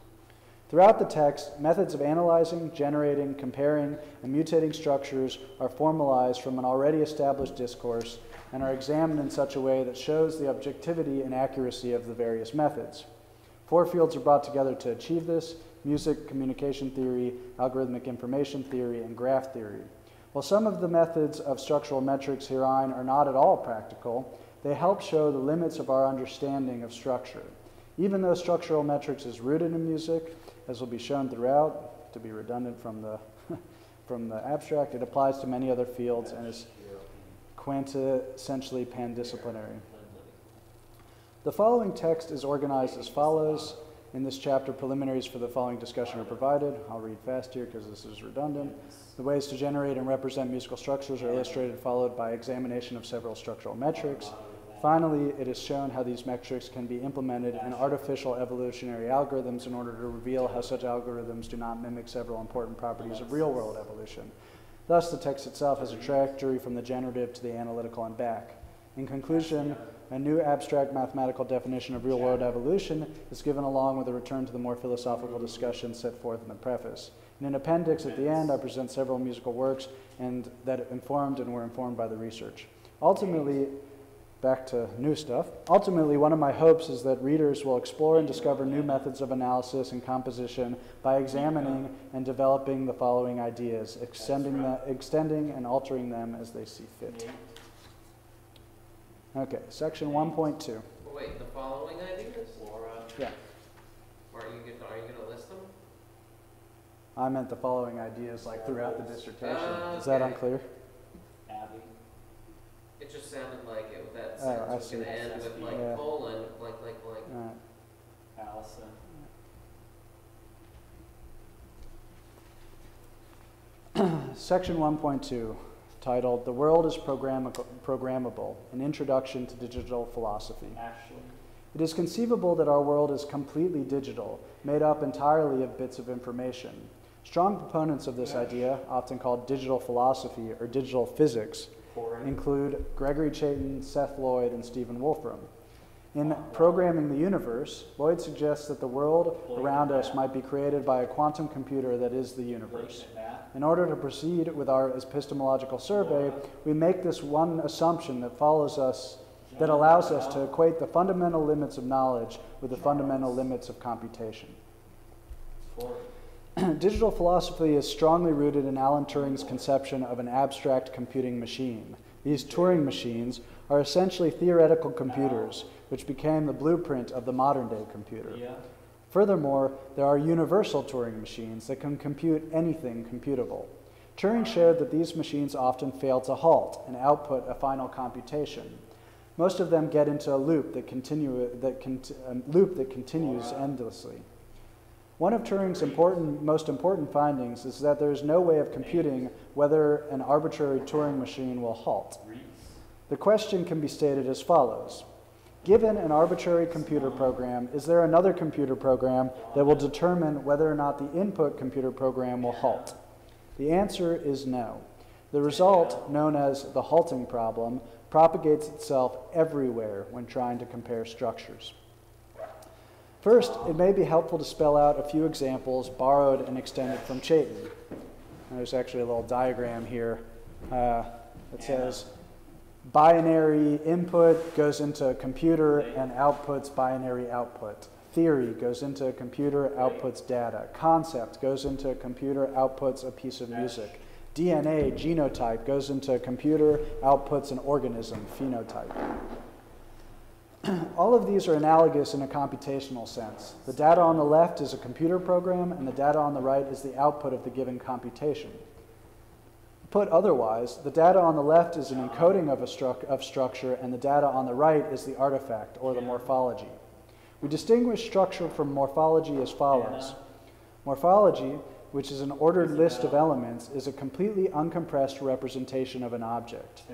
Throughout the text, methods of analyzing, generating, comparing, and mutating structures are formalized from an already established discourse and are examined in such a way that shows the objectivity and accuracy of the various methods. Four fields are brought together to achieve this: music, communication theory, algorithmic information theory, and graph theory. While some of the methods of structural metrics herein are not at all practical, they help show the limits of our understanding of structure. Even though structural metrics is rooted in music, as will be shown throughout, to be redundant from the abstract, it applies to many other fields and is quintessentially pandisciplinary. The following text is organized as follows. In this chapter, preliminaries for the following discussion are provided. I'll read fast here because this is redundant. The ways to generate and represent musical structures are illustrated, followed by examination of several structural metrics. Finally, it is shown how these metrics can be implemented in artificial evolutionary algorithms in order to reveal how such algorithms do not mimic several important properties of real-world evolution. Thus, the text itself has a trajectory from the generative to the analytical and back. In conclusion, a new abstract mathematical definition of real-world evolution is given along with a return to the more philosophical discussion set forth in the preface. In an appendix at the end, I present several musical works that informed and were informed by the research. Ultimately, back to new stuff. Ultimately, one of my hopes is that readers will explore and discover new methods of analysis and composition by examining and developing the following ideas, extending and altering them as they see fit. Okay, section 1.2. Wait, the following ideas? Yeah. Are you going to list them? I meant the following ideas like throughout the dissertation. Is Okay. that unclear? Abby. It just sounded like that Oh, sentence I was going see. to end with like Yeah. colon, blank. Allison. Section 1.2, titled The World is Programmable, An Introduction to Digital Philosophy. Ashley. It is conceivable that our world is completely digital, made up entirely of bits of information. Strong proponents of this idea, often called digital philosophy or digital physics, include Gregory Chaitin, Seth Lloyd, and Stephen Wolfram. In Programming the Universe, Lloyd suggests that the world around us might be created by a quantum computer that is the universe. In order to proceed with our epistemological survey, we make this one assumption that allows us to equate the fundamental limits of knowledge with the fundamental limits of computation. Digital philosophy is strongly rooted in Alan Turing's conception of an abstract computing machine. These Turing machines are essentially theoretical computers, which became the blueprint of the modern-day computer. Furthermore, there are universal Turing machines that can compute anything computable. Turing showed that these machines often fail to halt and output a final computation. Most of them get into a loop that continues endlessly. One of Turing's most important findings is that there is no way of computing whether an arbitrary Turing machine will halt. The question can be stated as follows. Given an arbitrary computer program, is there another computer program that will determine whether or not the input computer program will halt? The answer is no. The result, known as the halting problem, propagates itself everywhere when trying to compare structures. First, it may be helpful to spell out a few examples borrowed and extended from Chaitin. There's actually a little diagram here that says binary input goes into a computer and outputs binary output. Theory goes into a computer, outputs data. Concept goes into a computer, outputs a piece of music. DNA, genotype, goes into a computer, outputs an organism, phenotype. All of these are analogous in a computational sense. The data on the left is a computer program, and the data on the right is the output of the given computation. Put otherwise, the data on the left is an encoding of structure, and the data on the right is the artifact, or the morphology. We distinguish structure from morphology as follows. Morphology, which is an ordered list of elements, is a completely uncompressed representation of an object.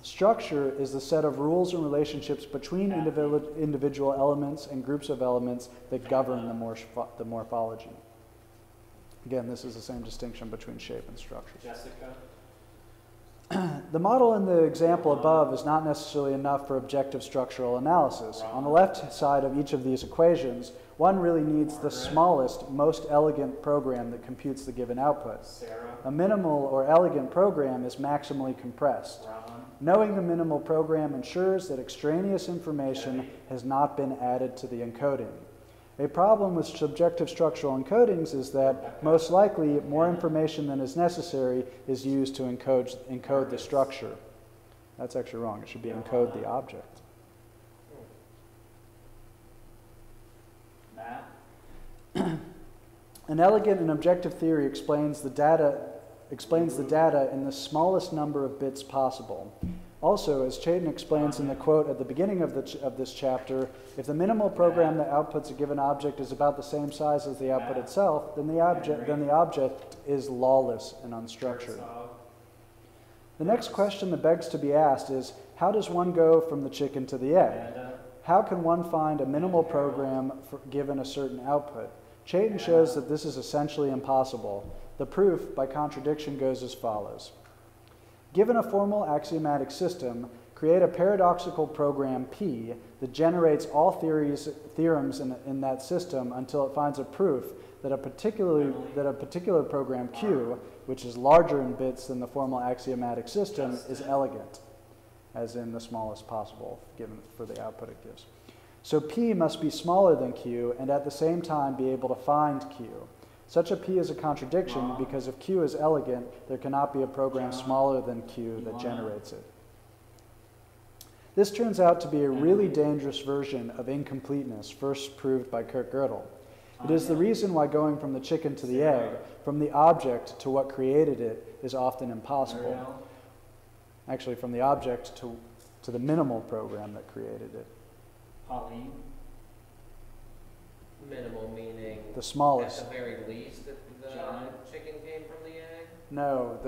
Structure is the set of rules and relationships between individual elements and groups of elements that govern the morphology. Again, this is the same distinction between shape and structure. Jessica? The model in the example above is not necessarily enough for objective structural analysis. On the left side of each of these equations, one really needs the smallest, most elegant program that computes the given output. A minimal or elegant program is maximally compressed. Knowing the minimal program ensures that extraneous information has not been added to the encoding. A problem with subjective structural encodings is that, most likely, more information than is necessary is used to encode the structure. That's actually wrong. It should be encode the object. An elegant and objective theory explains the data in the smallest number of bits possible. Also, as Chaitin explains in the quote at the beginning of this chapter, if the minimal program that outputs a given object is about the same size as the output itself, then the object is lawless and unstructured. The next question that begs to be asked is, how does one go from the chicken to the egg? How can one find a minimal program given a certain output? Chaitin shows that this is essentially impossible. The proof, by contradiction, goes as follows. Given a formal axiomatic system, create a paradoxical program P that generates all theorems in that system until it finds a proof that a particular program Q, which is larger in bits than the formal axiomatic system, is elegant, as in the smallest possible given for the output it gives. So P must be smaller than Q and at the same time be able to find Q. Such a P is a contradiction because if Q is elegant, there cannot be a program smaller than Q that generates it. This turns out to be a really dangerous version of incompleteness first proved by Kurt Gödel. It is the reason why going from the chicken to the egg, from the object to what created it, is often impossible. Actually, from the object to the minimal program that created it. Pauline? Minimal meaning the smallest. At the very least, the chicken came from the egg? No,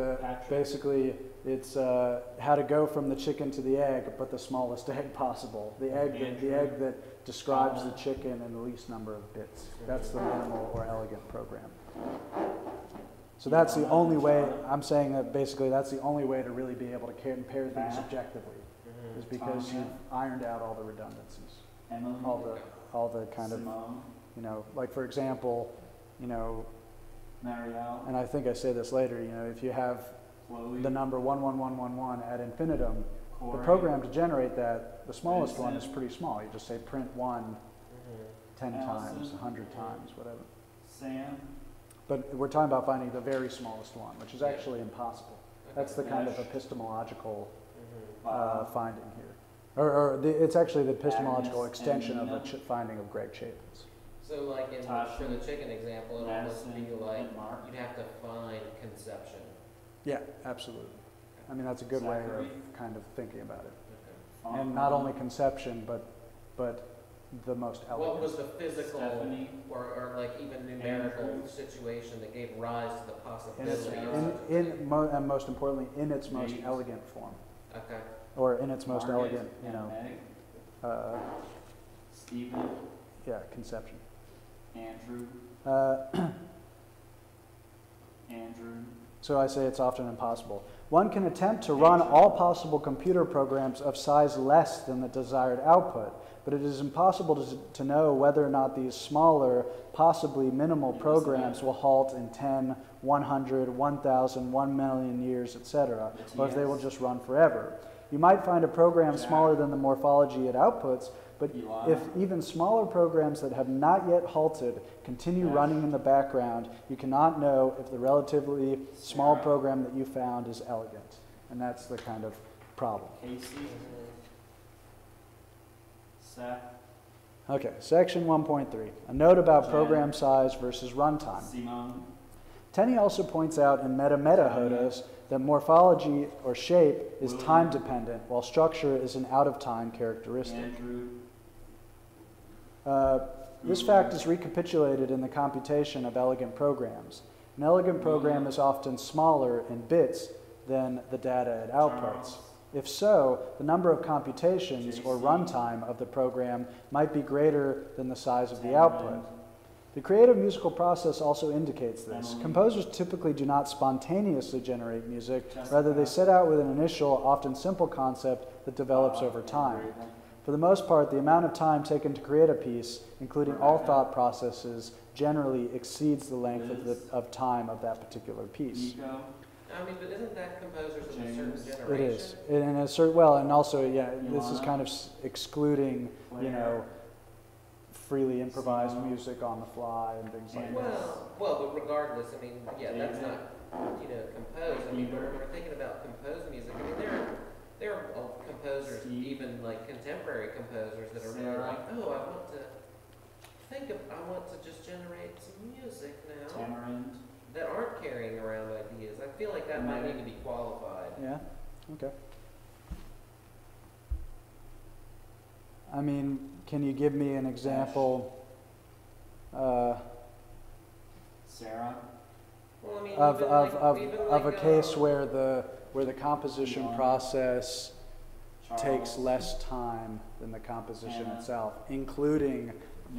basically it's how to go from the chicken to the egg, but the smallest egg possible. The egg that describes the chicken in the least number of bits. That's the minimal or elegant program. So that's the only way, I'm saying that basically that's the only way to really be able to compare things objectively, is because you've ironed out all the redundancies. Emily, All the kind of, Simone, you know, like for example, you know, Marielle, and I think I say this later, you know, if you have Chloe, the number 11111 ad infinitum, Corey, the program to generate that, the smallest one is pretty small. You just say print 1 10 Allison, times, 100 times, whatever. Sam, But we're talking about finding the very smallest one, which is actually impossible. That's the kind of Mesh. epistemological Bob, finding here. It's actually the epistemological Agnes, extension of the Nina. finding of Greg Chapin's. So like in Tasha, for the chicken example, it almost Madison, be like and Mark. you'd have to find conception. Yeah, absolutely. I mean, that's a good way Zachary. of kind of thinking about it. Okay. And not only conception, but the most elegant. What was the physical Stephanie, or like even numerical Andrew. situation that gave rise to the in its, possibility? and most importantly, in its most Nate. elegant form, Okay. or in its most Margaret elegant, you and know, Meg, Stephen, yeah, conception. Andrew, Andrew, So I say it's often impossible. One can attempt to run all possible computer programs of size less than the desired output, but it is impossible to know whether or not these smaller, possibly minimal programs will halt in 10, 100, 1,000, 1 million years, etc., or if they will just run forever. You might find a program smaller than the morphology it outputs, but if even smaller programs that have not yet halted continue running in the background, you cannot know if the relatively small program that you found is elegant. And that's the kind of problem. Casey, Seth, Okay, section 1.3, a note about Jen. program size versus runtime. Simone, Tenney also points out in meta-meta-hodos that morphology or shape is William. time-dependent, while structure is an out-of-time characteristic. Andrew, This fact is recapitulated in the computation of elegant programs. An elegant program is often smaller in bits than the data it outputs. Charles, If so, the number of computations or JC. runtime of the program might be greater than the size of the Tamarind, output. The creative musical process also indicates this. Emily. Composers typically do not spontaneously generate music, Jessica. rather they set out with an initial, often simple concept that develops Bob, over time. Andrew, For the most part, the amount of time taken to create a piece, including all thought processes, generally exceeds the length of time of that particular piece. Nico, I mean, but isn't that composers of a certain James. generation? It is, and a certain, well, and also, yeah, this is Ilana. kind of excluding, you Claire. know, freely improvised Simone. music on the fly and things like that. Well, but regardless, I mean, yeah, that's David. not, composed. I mean, when we're thinking about composed music, I mean, there are composers, Steve. even like contemporary composers that are really Sarah. like, oh, I want to just generate some music now Tamarind, that aren't carrying around ideas. I feel like that might need to be qualified. Yeah, okay. I mean, can you give me an example Sarah, Well, I mean, of a case where the composition Ilana. process Charles, takes less time than the composition Anna. itself, including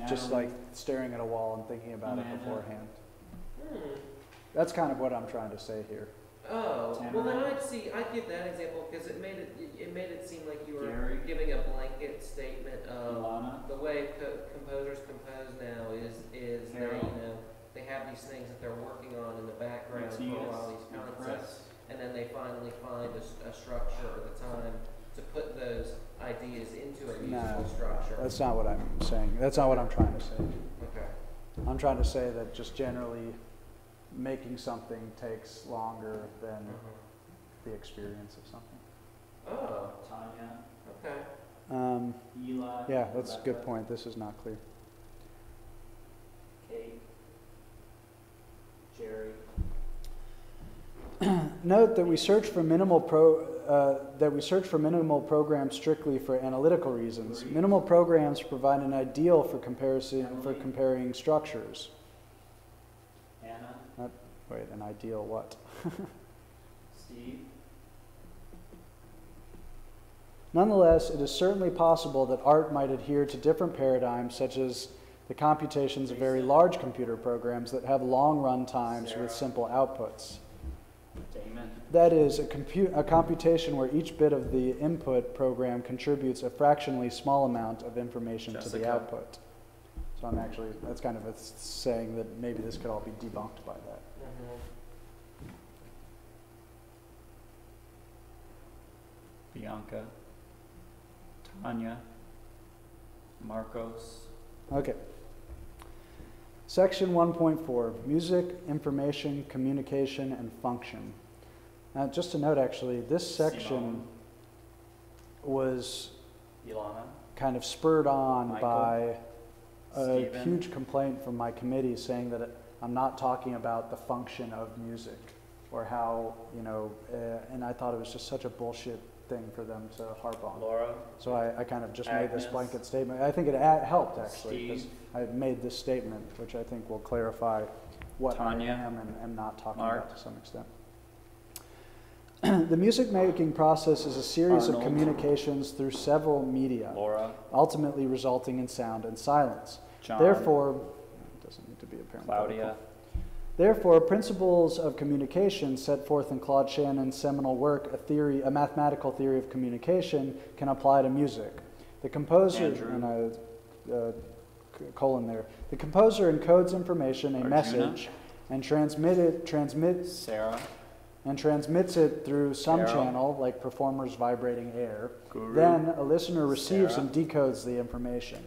just Natalie, like staring at a wall and thinking about it Amanda. beforehand. Hmm. That's kind of what I'm trying to say here. Oh, well then Tamarind. I'd give that example because it made it seem like you were Gary. giving a blanket statement of Ilana, the way composers compose now is they, Carol. they have these things that they're working on in the background for a Matthias, while, these and concepts, Chris, and then they finally find a structure or the time to put those ideas into a musical structure. That's not what I'm saying. That's not what I'm trying to say. Okay. I'm trying to say that just generally making something takes longer than the experience of something. Oh, Tanya, okay. Eli, Yeah, that's a good Rebecca, point. This is not clear. Kate, Jerry, Note that we search for minimal programs strictly for analytical reasons. Minimal programs provide an ideal for comparing structures. Anna, Wait, an ideal what? Steve, Nonetheless, it is certainly possible that art might adhere to different paradigms, such as the computations of very large computer programs that have long run times with simple outputs. Damon. That is, a computation where each bit of the input program contributes a fractionally small amount of information to the output. So I'm actually, that's kind of a saying that maybe this could all be debunked by that. Bianca. Tanya. Marcos. Okay. Section 1.4, music, information, communication, and function. Just to note, actually, this section was Ilana. kind of spurred on Michael. by a Stephen. huge complaint from my committee saying that I'm not talking about the function of music or how, you know, and I thought it was just such a bullshit thing for them to harp on. Laura. So I kind of just made this Agnes. blanket statement. I think it helped, actually, because I made this statement, which I think will clarify what Tanya. I am and am not talking Mark. about to some extent. The music-making process is a series Arnold. of communications through several media, Laura. ultimately resulting in sound and silence. John. Therefore, it doesn't need to be apparent. Claudia. Therefore, principles of communication set forth in Claude Shannon's seminal work, a mathematical theory of communication, can apply to music. The composer, Andrew. colon there, the composer encodes information, a Arjuna. message, and Sarah. transmits it through some Carol. channel, like performers vibrating air. Guru. Then a listener receives Sarah. and decodes the information.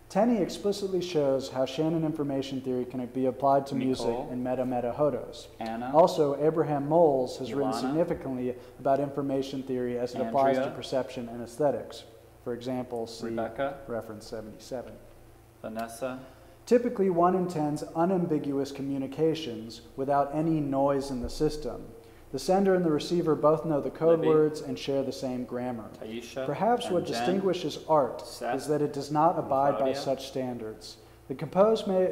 Tenney explicitly shows how Shannon information theory can be applied to music Nicole. in Meta Hodos. Anna. Also, Abraham Moles has written Ilana. significantly about information theory as it applies to Andrea. perception and aesthetics. For example, see Rebecca. reference 77. Vanessa. Typically, one intends unambiguous communications without any noise in the system. The sender and the receiver both know the code Libby. words and share the same grammar. Taisha. Perhaps and what Jen. distinguishes art Seth. is that it does not abide by Claudia. such standards. The composer may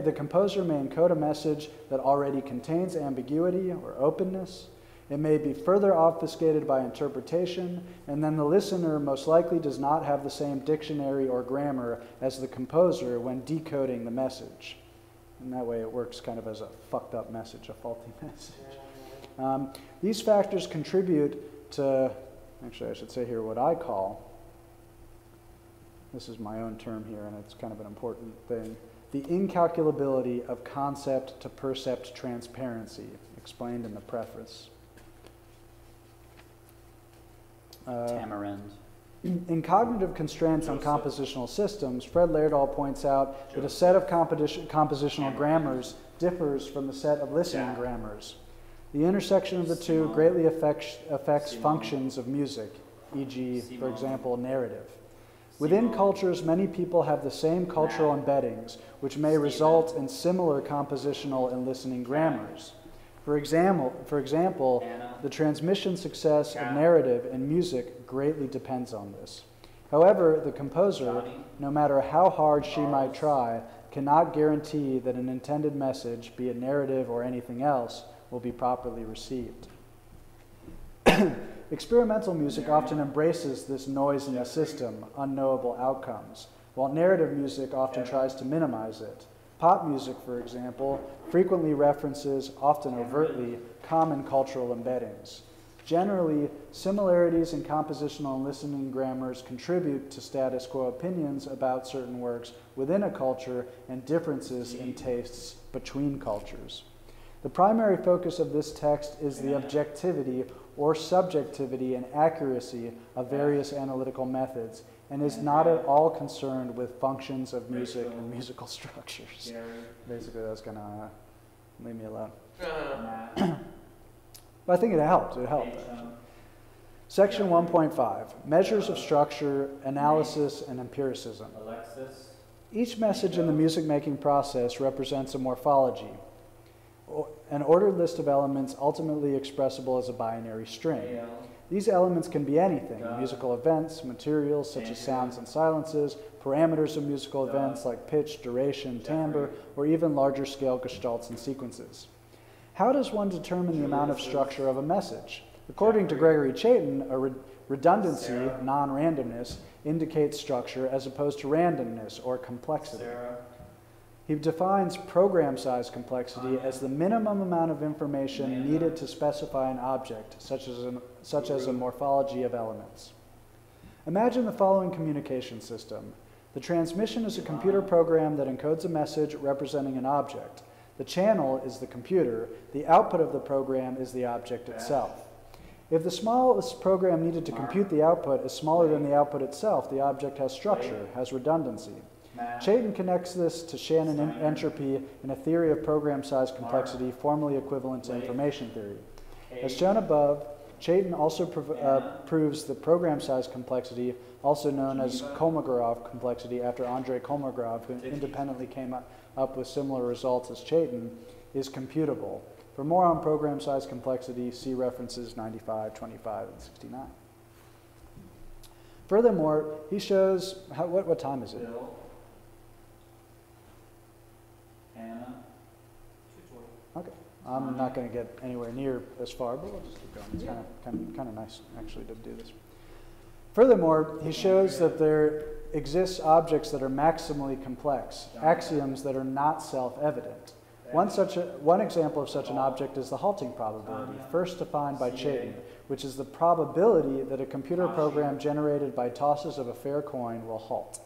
encode a message that already contains ambiguity or openness. It may be further obfuscated by interpretation, and then the listener most likely does not have the same dictionary or grammar as the composer when decoding the message. And that way it works kind of as a fucked up message, a faulty message. These factors contribute to, actually I should say here what I call, this is my own term here and it's kind of an important thing, the incalculability of concept to percept transparency, explained in the preface. Tamarind. In Cognitive Constraints on Compositional Systems, Fred Laerdal points out that a set of compositional grammars differs from the set of listening grammars. The intersection of the two greatly affects functions of music, e.g., for example, narrative. Within cultures, many people have the same cultural embeddings, which may result in similar compositional and listening grammars. For example, the transmission success of narrative in music greatly depends on this. However, the composer, no matter how hard she might try, cannot guarantee that an intended message, be it narrative or anything else, will be properly received. Experimental music often embraces this noise in the system, unknowable outcomes, while narrative music often tries to minimize it. Pop music, for example, frequently references, often overtly, common cultural embeddings. Generally, similarities in compositional and listening grammars contribute to status quo opinions about certain works within a culture and differences in tastes between cultures. The primary focus of this text is the objectivity or subjectivity and accuracy of various analytical methods, and is not at all concerned with functions of music and musical structures. Basically, that's gonna leave me alone. But I think it helped. It helped. Actually. Section 1.5, Measures of Structure, Analysis, and Empiricism. Alexis. Each message in the music-making process represents a morphology, an ordered list of elements ultimately expressible as a binary string. These elements can be anything, musical events, materials such as sounds and silences, parameters of musical events like pitch, duration, timbre, or even larger scale gestalts and sequences. How does one determine the amount of structure of a message? According to Gregory Chaitin, a redundancy, non-randomness, indicates structure as opposed to randomness or complexity. He defines program size complexity as the minimum amount of information needed to specify an object, such as a morphology of elements. Imagine the following communication system. The transmission is a computer program that encodes a message representing an object. The channel is the computer. The output of the program is the object itself. If the smallest program needed to compute the output is smaller than the output itself, the object has structure, has redundancy. Choate connects this to Shannon entropy in a theory of program size complexity formally equivalent to information theory. As shown above, Choate also proves the program size complexity, also known as Kolmogorov complexity after Andrei Kolmogorov, who independently came up with similar results as Choate, is computable. For more on program size complexity, see references 95, 25, and 69. Furthermore, he shows, what time is it? Bill. Anna. 2:20. Okay. I'm not going to get anywhere near as far, but we'll just keep going. It's kind of nice, actually, to do this. Furthermore, he shows that there exists objects that are maximally complex, axioms that are not self-evident. One example of such an object is the halting probability, first defined by Choate, which is the probability that a computer program generated by tosses of a fair coin will halt.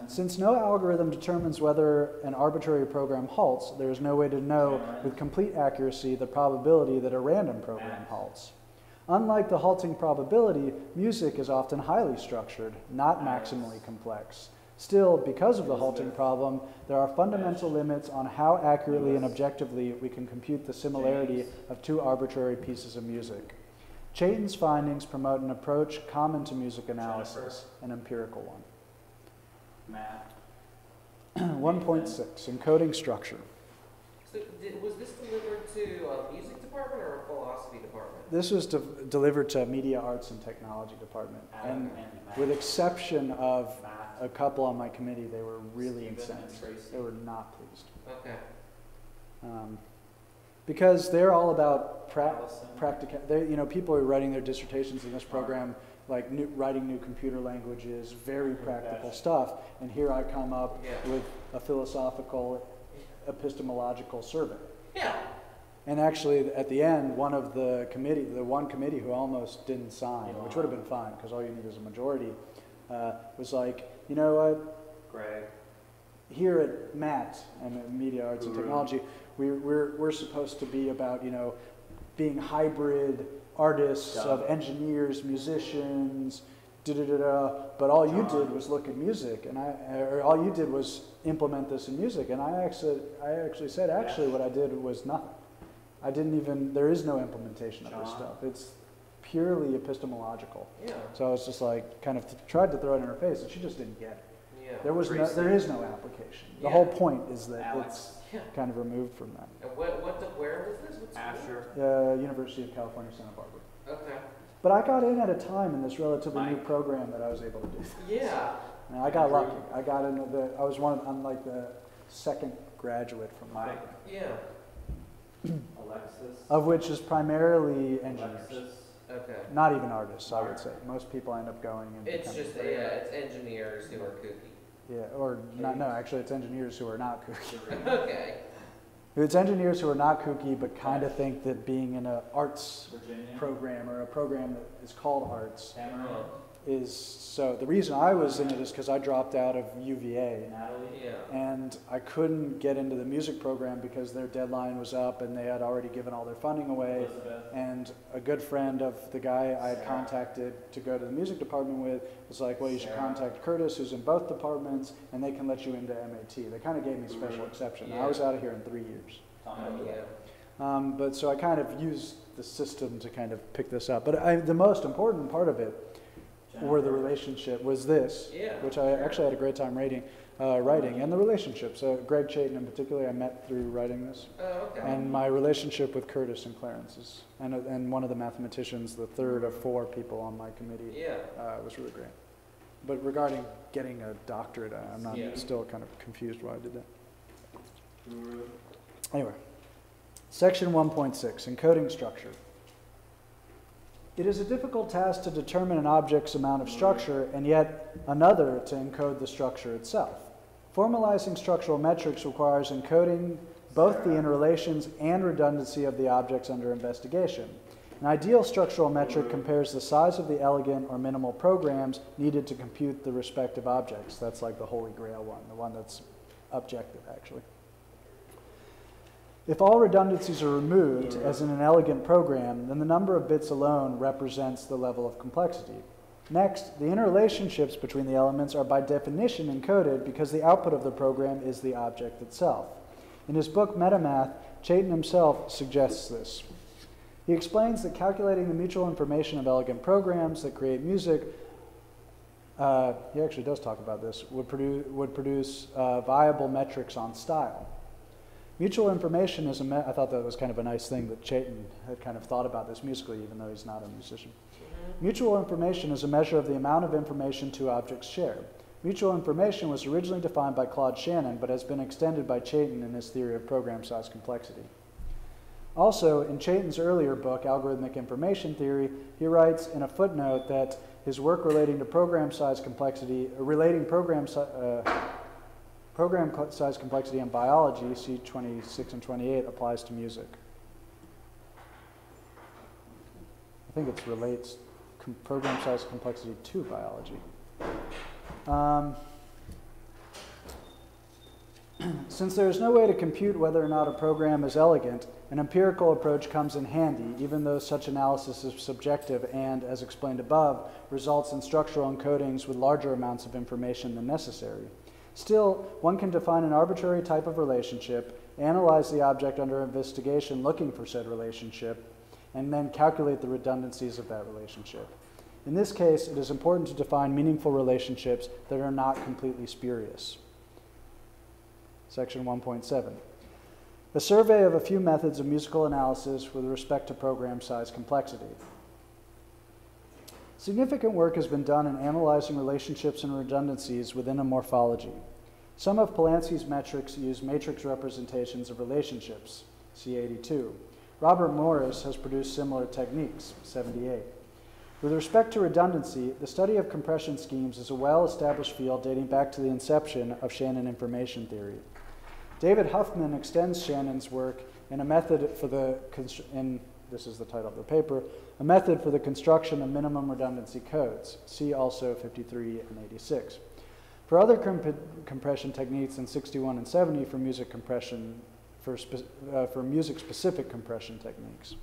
Since no algorithm determines whether an arbitrary program halts, there is no way to know with complete accuracy the probability that a random program halts. Unlike the halting probability, music is often highly structured, not maximally complex. Still, because of the halting problem, there are fundamental limits on how accurately and objectively we can compute the similarity of two arbitrary pieces of music. Choate's findings promote an approach common to music analysis, an empirical one. Matt. 1.6, encoding structure. So was this delivered to a music department or a philosophy department? This was delivered to Media Arts and Technology department. And with exception of a couple on my committee, they were really incensed. They were not pleased. Okay. Because they're all about practical. People are writing their dissertations in this program, like writing new computer languages, very practical stuff. And here I come up with a philosophical, epistemological survey. Yeah. And actually, at the end, one committee who almost didn't sign, which would have been fine because all you need is a majority, was like, you know what, Greg. Here at MAT and at Media Arts and Technology, we're supposed to be about being hybrid artists of engineers, musicians, but all you did was look at music, and all you did was implement this in music, and I actually said what I did was nothing. There is no implementation of this stuff. It's purely epistemological. Yeah. So I was just like, kind of tried to throw it in her face, and she just didn't get it. Yeah. There is no application. The whole point is that it's kind of removed from that. And where was this? What Asher. University of California, Santa Barbara. Okay. But I got in at a time in this relatively new program that I was able to do. Yeah. And I got lucky. I got into I'm like the second graduate from the program. Yeah. Alexis. Of which is primarily engineers. Alexis. Okay. Not even artists, I would say. Most people end up going into It's just it's engineers who are kooky. Yeah, or not. No, actually, it's engineers who are not kooky. Okay. It's engineers who are not kooky, but kind of think that being in an arts Virginia. program or a program that is called arts Cameron. is so. The reason I was in it is because I dropped out of UVA. Natalie. Yeah. And I couldn't get into the music program because their deadline was up and they had already given all their funding away. Elizabeth. And a good friend of the guy I had contacted to go to the music department with was like, well, you should contact Curtis, who's in both departments, and they can let you into MAT. They kind of gave me special exception. I was out of here in 3 years. Yeah. But so I kind of used the system to kind of pick this up. But the most important part of it or the relationship was this, which I actually had a great time writing, and the relationship. So Greg Choate in particular, I met through writing this. Oh, okay. And my relationship with Curtis and Clarence is, and one of the mathematicians, the third of 4 people on my committee, was really great. But regarding getting a doctorate, I'm not still kind of confused why I did that. Anyway, section 1.6, encoding structure. It is a difficult task to determine an object's amount of structure, and yet another to encode the structure itself. Formalizing structural metrics requires encoding both the interrelations and redundancy of the objects under investigation. An ideal structural metric compares the size of the elegant or minimal programs needed to compute the respective objects. That's like the Holy Grail one, the one that's objective, actually. If all redundancies are removed, as in an elegant program, then the number of bits alone represents the level of complexity. Next, the interrelationships between the elements are by definition encoded because the output of the program is the object itself. In his book Metamath, Choate himself suggests this. He explains that calculating the mutual information of elegant programs that create music, he actually does talk about this, would produce viable metrics on style. Mutual information is I thought that was kind of a nice thing that Chaitin had kind of thought about this musically, even though he's not a musician. Mutual information is a measure of the amount of information two objects share. Mutual information was originally defined by Claude Shannon, but has been extended by Chaitin in his theory of program size complexity. Also, in Chaitin's earlier book, Algorithmic Information Theory, he writes in a footnote that his work relating to program size complexity, program size complexity in biology, see 26 and 28, applies to music. I think it relates program size complexity to biology. Since there is no way to compute whether or not a program is elegant, an empirical approach comes in handy, even though such analysis is subjective and, as explained above, results in structural encodings with larger amounts of information than necessary. Still, one can define an arbitrary type of relationship, analyze the object under investigation looking for said relationship, and then calculate the redundancies of that relationship. In this case, it is important to define meaningful relationships that are not completely spurious. Section 1.7. A survey of a few methods of musical analysis with respect to program size complexity. Significant work has been done in analyzing relationships and redundancies within a morphology. Some of Polanski's metrics use matrix representations of relationships, C82. Robert Morris has produced similar techniques, 78. With respect to redundancy, the study of compression schemes is a well-established field dating back to the inception of Shannon information theory. David Huffman extends Shannon's work in a method for the, this is the title of the paper, a method for the construction of minimum redundancy codes. See also 53 and 86. For other compression techniques in 61 and 70 for music compression, for music-specific compression techniques.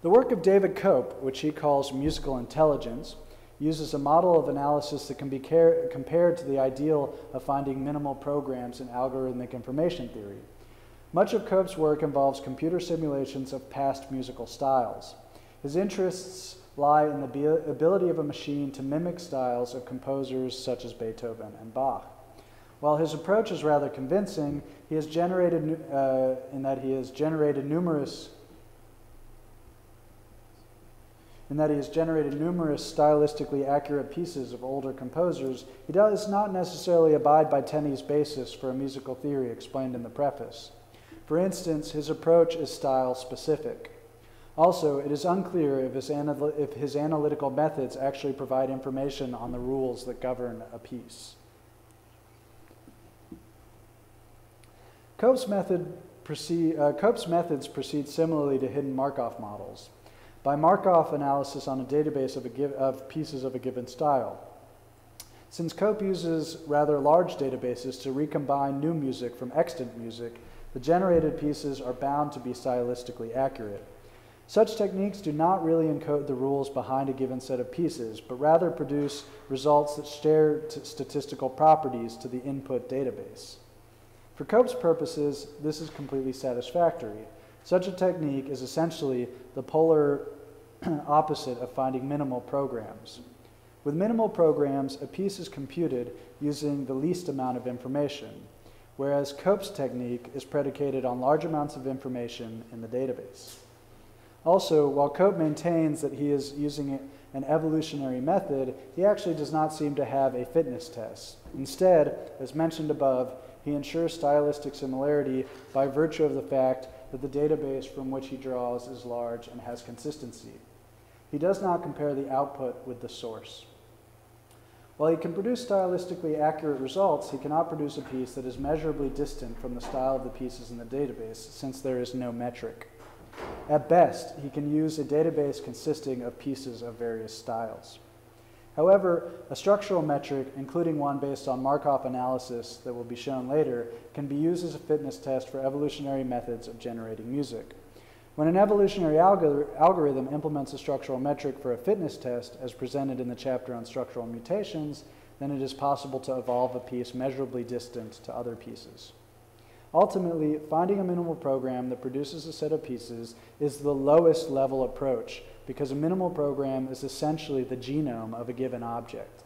The work of David Cope, which he calls musical intelligence, uses a model of analysis that can be compared to the ideal of finding minimal programs in algorithmic information theory. Much of Cope's work involves computer simulations of past musical styles. His interests lie in the ability of a machine to mimic styles of composers such as Beethoven and Bach. While his approach is rather convincing, he has generated numerous stylistically accurate pieces of older composers, he does not necessarily abide by Tenney's basis for a musical theory explained in the preface. For instance, his approach is style-specific. Also, it is unclear if his analytical methods actually provide information on the rules that govern a piece. Cope's methods proceed similarly to hidden Markov models, by Markov analysis on a database of pieces of a given style. Since Cope uses rather large databases to recombine new music from extant music, the generated pieces are bound to be stylistically accurate. Such techniques do not really encode the rules behind a given set of pieces, but rather produce results that share statistical properties to the input database. For Cope's purposes, this is completely satisfactory. Such a technique is essentially the polar opposite of finding minimal programs. With minimal programs, a piece is computed using the least amount of information, whereas Cope's technique is predicated on large amounts of information in the database. Also, while Cope maintains that he is using an evolutionary method, he actually does not seem to have a fitness test. Instead, as mentioned above, he ensures stylistic similarity by virtue of the fact that the database from which he draws is large and has consistency. He does not compare the output with the source. While he can produce stylistically accurate results, he cannot produce a piece that is measurably distant from the style of the pieces in the database, since there is no metric. At best, he can use a database consisting of pieces of various styles. However, a structural metric, including one based on Markov analysis that will be shown later, can be used as a fitness test for evolutionary methods of generating music. When an evolutionary algorithm implements a structural metric for a fitness test, as presented in the chapter on structural mutations, then it is possible to evolve a piece measurably distant to other pieces. Ultimately, finding a minimal program that produces a set of pieces is the lowest level approach, because a minimal program is essentially the genome of a given object.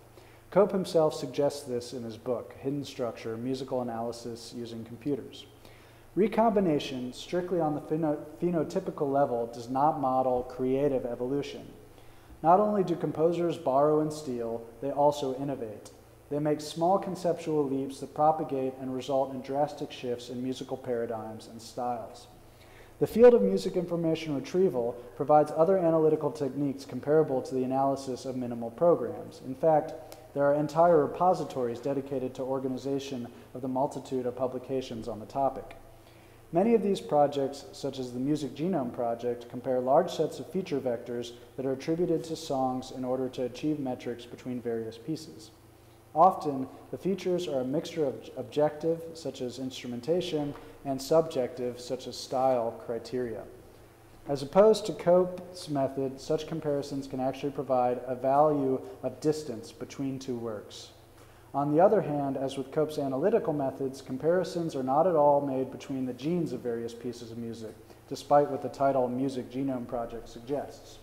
Cope himself suggests this in his book, Hidden Structure, Musical Analysis Using Computers. Recombination, strictly on the phenotypical level, does not model creative evolution. Not only do composers borrow and steal, they also innovate. They make small conceptual leaps that propagate and result in drastic shifts in musical paradigms and styles. The field of music information retrieval provides other analytical techniques comparable to the analysis of minimal programs. In fact, there are entire repositories dedicated to organization of the multitude of publications on the topic. Many of these projects, such as the Music Genome Project, compare large sets of feature vectors that are attributed to songs in order to achieve metrics between various pieces. Often, the features are a mixture of objective, such as instrumentation, and subjective, such as style criteria. As opposed to Cope's method, such comparisons can actually provide a value of distance between two works. On the other hand, as with Cope's analytical methods, comparisons are not at all made between the genes of various pieces of music, despite what the title Music Genome Project suggests.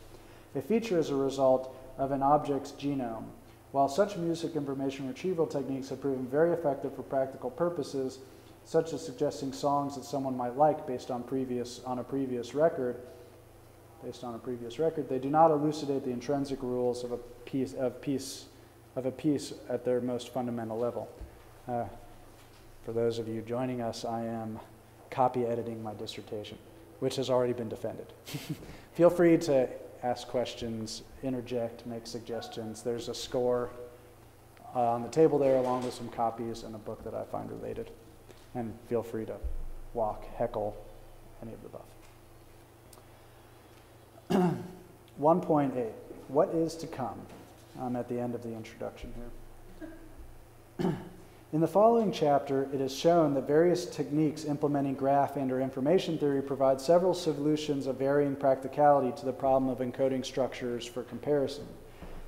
A feature is a result of an object's genome. While such music information retrieval techniques have proven very effective for practical purposes, such as suggesting songs that someone might like based on a previous record, they do not elucidate the intrinsic rules of a piece at their most fundamental level. For those of you joining us, I am copy editing my dissertation, which has already been defended. Feel free to ask questions, interject, make suggestions. There's a score on the table there, along with some copies and a book that I find related. And feel free to walk, heckle, any of the above. 1.8, what is to come? I'm at the end of the introduction here. In the following chapter, it is shown that various techniques implementing graph and/or information theory provide several solutions of varying practicality to the problem of encoding structures for comparison.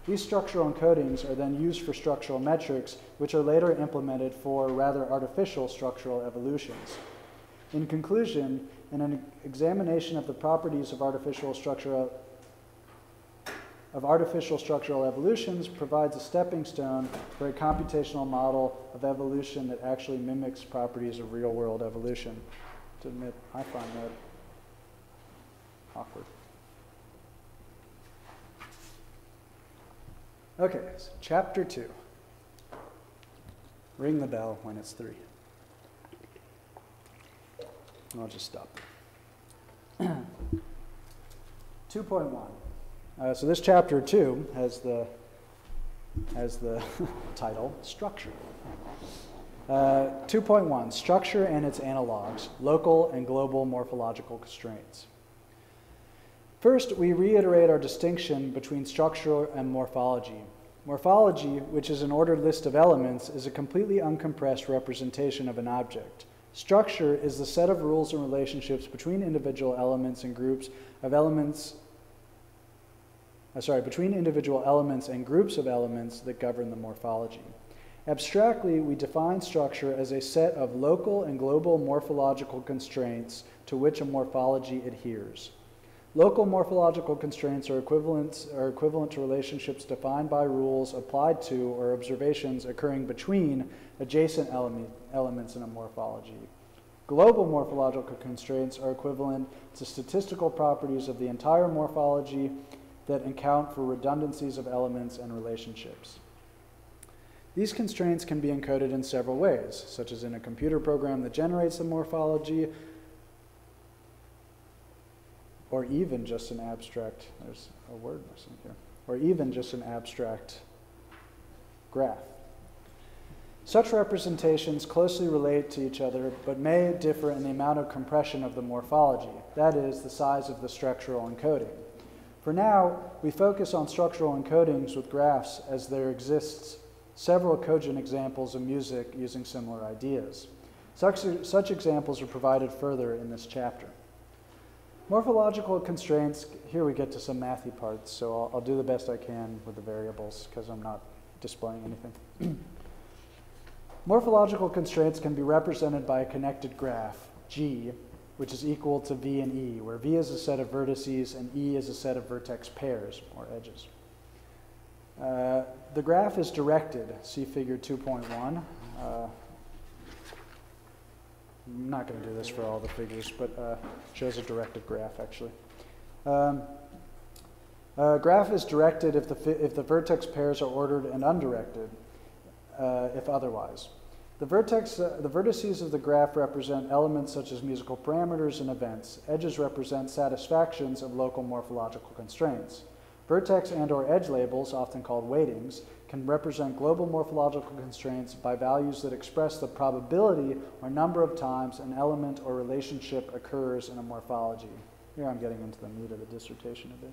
These structural encodings are then used for structural metrics, which are later implemented for rather artificial structural evolutions. In conclusion, in an examination of the properties of artificial structural evolutions provides a stepping stone for a computational model of evolution that actually mimics properties of real-world evolution. To admit, I find that awkward. Okay, so chapter 2. Ring the bell when it's 3. I'll just stop. 2.1. So this chapter 2 has the title, Structure. 2.1, Structure and its Analogs, Local and Global Morphological Constraints. First, we reiterate our distinction between structure and morphology. Morphology, which is an ordered list of elements, is a completely uncompressed representation of an object. Structure is the set of rules and relationships between individual elements and groups of elements between individual elements and groups of elements that govern the morphology. Abstractly, we define structure as a set of local and global morphological constraints to which a morphology adheres. Local morphological constraints are equivalent to relationships defined by rules applied to or observations occurring between adjacent elements in a morphology. Global morphological constraints are equivalent to statistical properties of the entire morphology that account for redundancies of elements and relationships. These constraints can be encoded in several ways, such as in a computer program that generates the morphology, or even just an abstract, there's a word missing here, or even just an abstract graph. Such representations closely relate to each other, but may differ in the amount of compression of the morphology, that is, the size of the structural encoding. For now, we focus on structural encodings with graphs as there exists several cogent examples of music using similar ideas. Such examples are provided further in this chapter. Morphological constraints, here we get to some mathy parts, so I'll do the best I can with the variables because I'm not displaying anything. Morphological constraints can be represented by a connected graph, G, which is equal to V and E, where V is a set of vertices and E is a set of vertex pairs, or edges. The graph is directed, see figure 2.1. I'm not going to do this for all the figures, but it shows a directed graph, actually. Graph is directed if the vertex pairs are ordered and undirected, if otherwise. The vertices of the graph represent elements such as musical parameters and events. Edges represent satisfactions of local morphological constraints. Vertex and/or edge labels, often called weightings, can represent global morphological constraints by values that express the probability or number of times an element or relationship occurs in a morphology. Here I'm getting into the meat of the dissertation a bit.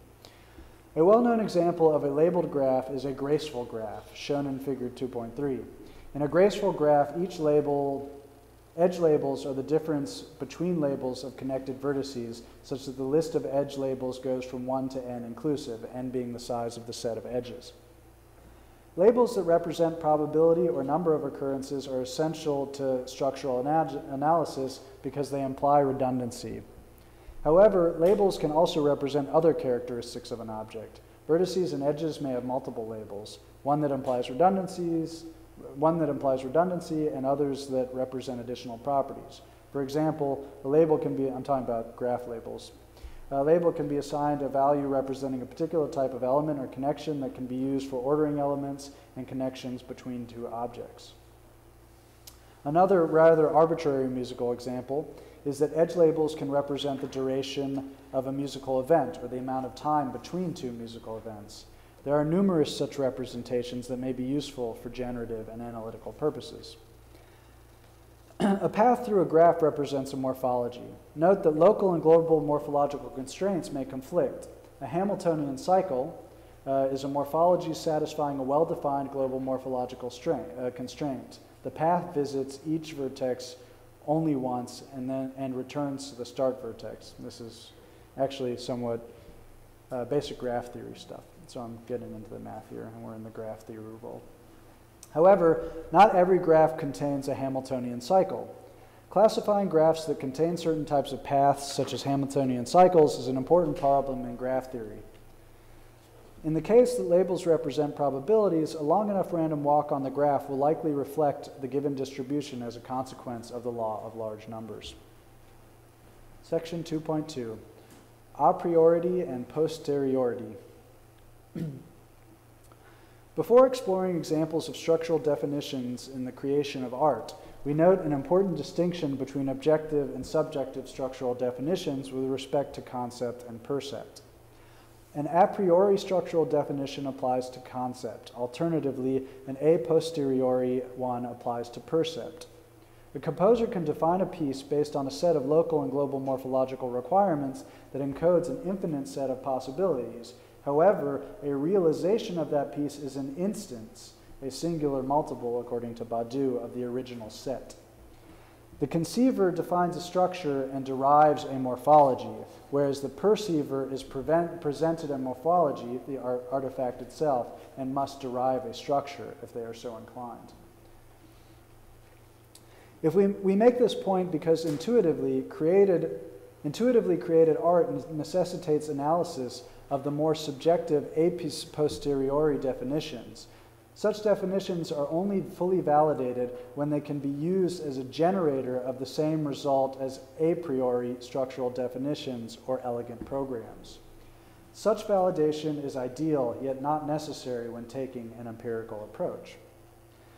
A well-known example of a labeled graph is a graceful graph, shown in figure 2.3. In a graceful graph, edge labels are the difference between labels of connected vertices, such that the list of edge labels goes from 1 to n inclusive, n being the size of the set of edges. Labels that represent probability or number of occurrences are essential to structural analysis because they imply redundancy. However, labels can also represent other characteristics of an object. Vertices and edges may have multiple labels, one that implies redundancy and others that represent additional properties. For example, a label can be, I'm talking about graph labels, a label can be assigned a value representing a particular type of element or connection that can be used for ordering elements and connections between two objects. Another rather arbitrary musical example is that edge labels can represent the duration of a musical event or the amount of time between two musical events. There are numerous such representations that may be useful for generative and analytical purposes. A path through a graph represents a morphology. Note that local and global morphological constraints may conflict. A Hamiltonian cycle is a morphology satisfying a well-defined global morphological constraint. The path visits each vertex only once and returns to the start vertex. This is actually somewhat basic graph theory stuff. So I'm getting into the math here, and we're in the graph theory role. However, not every graph contains a Hamiltonian cycle. Classifying graphs that contain certain types of paths, such as Hamiltonian cycles, is an important problem in graph theory. In the case that labels represent probabilities, a long enough random walk on the graph will likely reflect the given distribution as a consequence of the law of large numbers. Section 2.2, a priority and posteriority. Before exploring examples of structural definitions in the creation of art, we note an important distinction between objective and subjective structural definitions with respect to concept and percept. An a priori structural definition applies to concept. Alternatively, an a posteriori one applies to percept. A composer can define a piece based on a set of local and global morphological requirements that encodes an infinite set of possibilities. However, a realization of that piece is an instance, a singular multiple, according to Padu, of the original set. The conceiver defines a structure and derives a morphology, whereas the perceiver is presented a morphology, the artifact itself, and must derive a structure if they are so inclined. If we make this point because intuitively created art necessitates analysis of the more subjective a posteriori definitions. Such definitions are only fully validated when they can be used as a generator of the same result as a priori structural definitions or elegant programs. Such validation is ideal, yet not necessary when taking an empirical approach.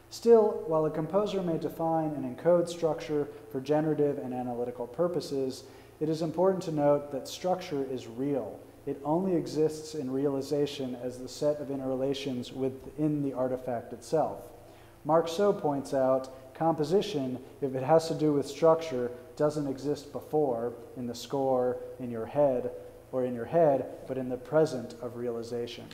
Still, while a composer may define and encode structure for generative and analytical purposes, it is important to note that structure is real. It only exists in realization as the set of interrelations within the artifact itself. Mark So points out, composition, if it has to do with structure, doesn't exist before, in the score, in your head, but in the present of realization.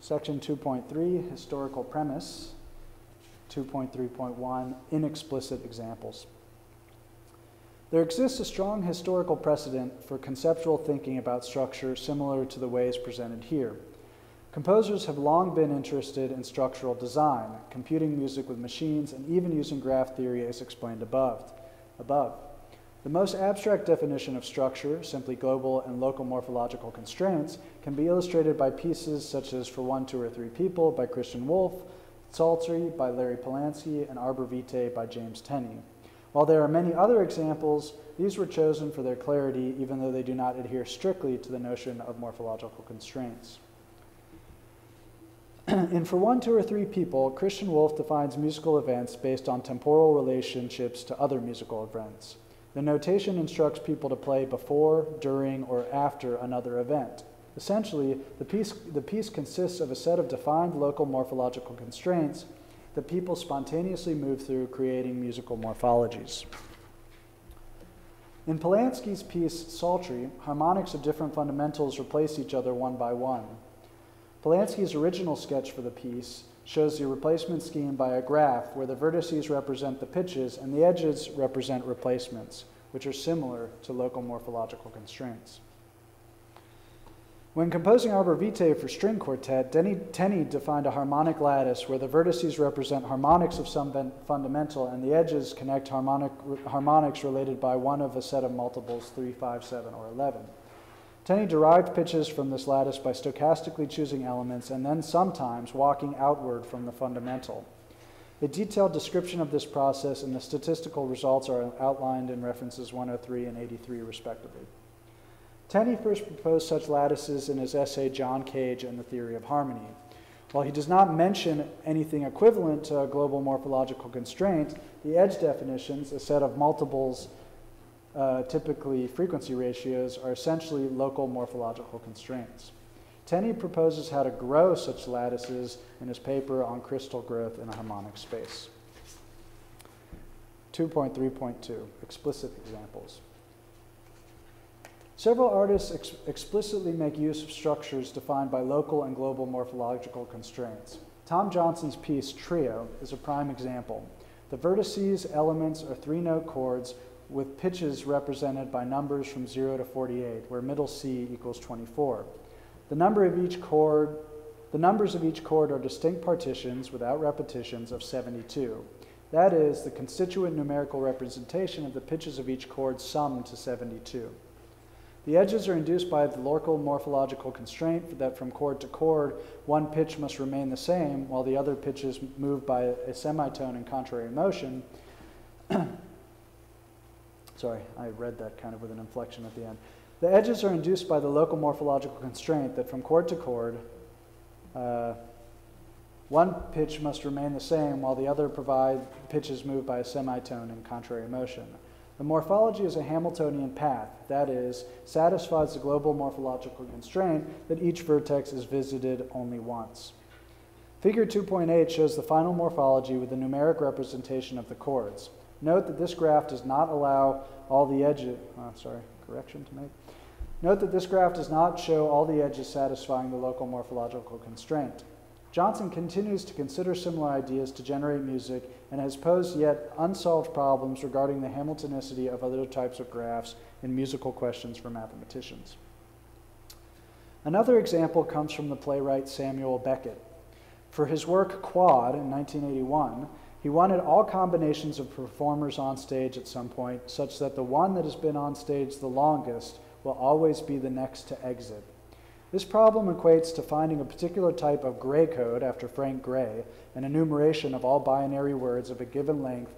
Section 2.3, historical premise. 2.3.1, inexplicit examples. There exists a strong historical precedent for conceptual thinking about structure similar to the ways presented here. Composers have long been interested in structural design, computing music with machines, and even using graph theory as explained above. The most abstract definition of structure, simply global and local morphological constraints, can be illustrated by pieces such as For One, Two, or Three People by Christian Wolff, Psaltery by Larry Polanski, and Arbor Vitae by James Tenney. While there are many other examples, these were chosen for their clarity, even though they do not adhere strictly to the notion of morphological constraints. In For One, Two, or Three People, Christian Wolff defines musical events based on temporal relationships to other musical events. The notation instructs people to play before, during, or after another event. Essentially, the piece consists of a set of defined local morphological constraints that people spontaneously move through, creating musical morphologies. In Polanski's piece, Psaltery, harmonics of different fundamentals replace each other one by one. Polanski's original sketch for the piece shows the replacement scheme by a graph where the vertices represent the pitches and the edges represent replacements, which are similar to local morphological constraints. When composing Arbor Vitae for string quartet, Tenney defined a harmonic lattice where the vertices represent harmonics of some fundamental and the edges connect harmonics related by one of a set of multiples 3, 5, 7, or 11. Tenney derived pitches from this lattice by stochastically choosing elements and then sometimes walking outward from the fundamental. A detailed description of this process and the statistical results are outlined in references 103 and 83 respectively. Tenney first proposed such lattices in his essay John Cage and the Theory of Harmony. While he does not mention anything equivalent to a global morphological constraint, the edge definitions, a set of multiples, typically frequency ratios, are essentially local morphological constraints. Tenney proposes how to grow such lattices in his paper on crystal growth in a harmonic space. 2.3.2, explicit examples. Several artists explicitly make use of structures defined by local and global morphological constraints. Tom Johnson's piece, Trio, is a prime example. The vertices elements are 3-note chords with pitches represented by numbers from 0 to 48, where middle C equals 24. The numbers of each chord are distinct partitions without repetitions of 72. That is, the constituent numerical representation of the pitches of each chord summed to 72. The edges are induced by the local morphological constraint that from chord to chord, one pitch must remain the same while the other pitches move by a semitone in contrary motion. Sorry, I read that kind of with an inflection at the end. The edges are induced by the local morphological constraint that from chord to chord, one pitch must remain the same while the other pitches move by a semitone in contrary motion. The morphology is a Hamiltonian path, that is, satisfies the global morphological constraint that each vertex is visited only once. Figure 2.8 shows the final morphology with the numeric representation of the chords. Note that this graph does not allow all the edges, Note that this graph does not show all the edges satisfying the local morphological constraint. Johnson continues to consider similar ideas to generate music and has posed yet unsolved problems regarding the Hamiltonicity of other types of graphs in musical questions for mathematicians. Another example comes from the playwright Samuel Beckett. For his work Quad in 1981, he wanted all combinations of performers on stage at some point such that the one that has been on stage the longest will always be the next to exit. This problem equates to finding a particular type of gray code after Frank Gray, an enumeration of all binary words of a given length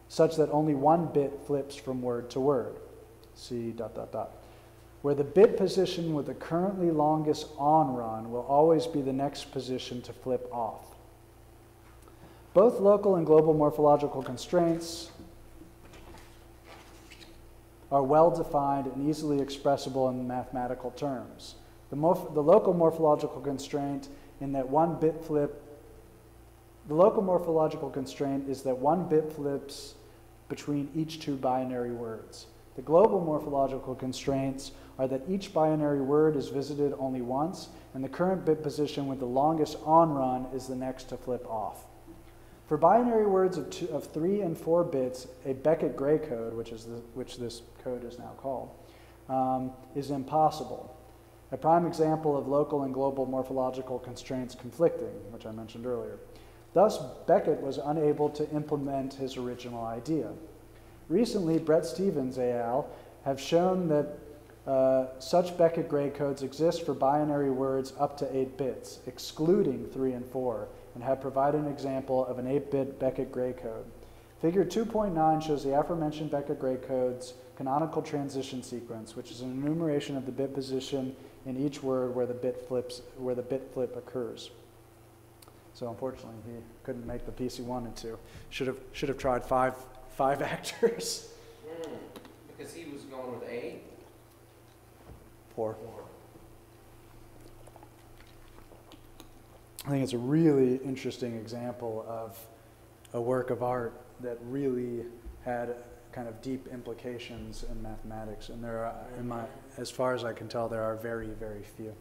such that only one bit flips from word to word. C ... Where the bit position with the currently longest on run will always be the next position to flip off. Both local and global morphological constraints are well defined and easily expressible in mathematical terms. The local morphological constraint in that one bit flip, the local morphological constraint is that one bit flips between each two binary words. The global morphological constraints are that each binary word is visited only once, and the current bit position with the longest on run is the next to flip off. For binary words of 3 and 4 bits, a Beckett-Gray code, which this code is now called, is impossible. A prime example of local and global morphological constraints conflicting, which I mentioned earlier. Thus, Beckett was unable to implement his original idea. Recently, Brett Stevens et al. Have shown that such Beckett-Gray codes exist for binary words up to 8 bits, excluding 3 and 4, and have provided an example of an 8-bit Beckett-Gray code. Figure 2.9 shows the aforementioned Beckett-Gray code's canonical transition sequence, which is an enumeration of the bit position in each word where the bit flip occurs. So unfortunately, he couldn't make the piece he wanted to. Should have tried five actors. Because he was going with 8? 4. I think it's a really interesting example of a work of art that really had kind of deep implications in mathematics. And there are, as far as I can tell, there are very, very few.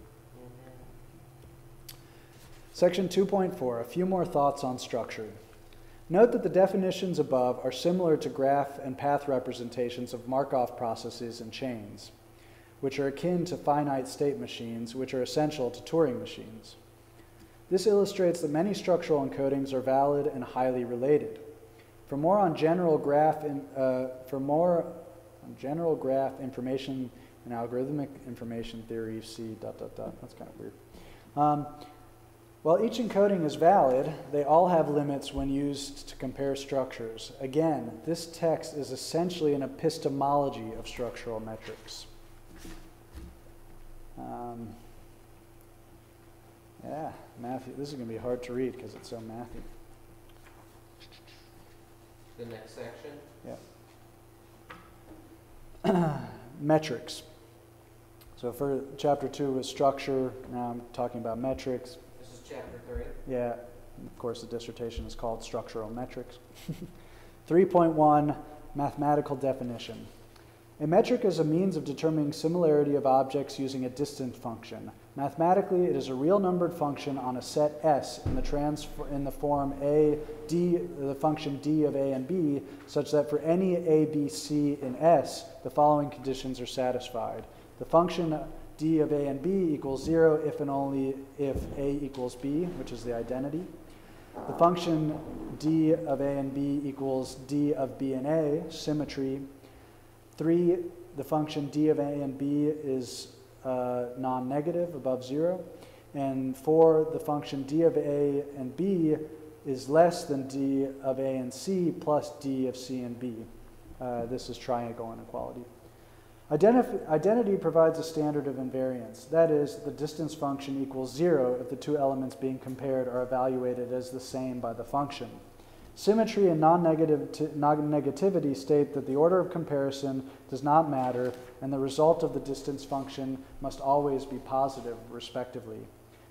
Section 2.4, a few more thoughts on structure. Note that the definitions above are similar to graph and path representations of Markov processes and chains, which are akin to finite state machines, which are essential to Turing machines. This illustrates that many structural encodings are valid and highly related. For more on general graph information and algorithmic information theory, see ... That's kind of weird. While each encoding is valid, they all have limits when used to compare structures. Again, this text is essentially an epistemology of structural metrics. Yeah, mathy. This is going to be hard to read because it's so mathy. The next section? Yeah. Metrics. So for chapter 2 was structure. Now I'm talking about metrics. This is chapter 3? Yeah. Of course, the dissertation is called Structural Metrics. 3.1, mathematical definition. A metric is a means of determining similarity of objects using a distance function. Mathematically, it is a real numbered function on a set S in the form the function d of a and b, such that for any a, b, c in S, the following conditions are satisfied. The function d of a and b equals 0 if and only if a equals b, which is the identity. The function d of a and b equals d of b and a, symmetry. 3, the function d of a and b is non-negative, above 0. And 4, the function d of a and b is less than d of a and c plus d of c and b. This is triangle inequality. Identity provides a standard of invariance. That is, the distance function equals 0 if the two elements being compared are evaluated as the same by the function. Symmetry and non-negativity state that the order of comparison does not matter, and the result of the distance function must always be positive, respectively.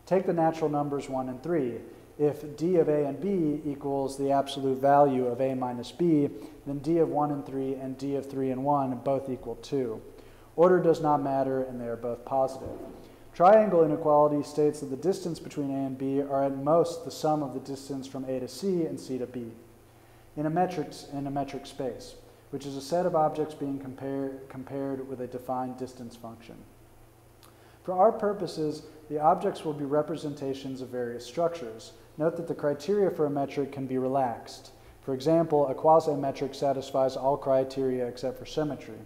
Take the natural numbers 1 and 3. If d of a and b equals the absolute value of a minus b, then d of 1 and 3 and d of 3 and 1 both equal 2. Order does not matter, and they are both positive. Triangle inequality states that the distance between a and b are at most the sum of the distance from a to c and c to b in a metric space, which is a set of objects being compared with a defined distance function. For our purposes, the objects will be representations of various structures. Note that the criteria for a metric can be relaxed. For example, a quasi-metric satisfies all criteria except for symmetry.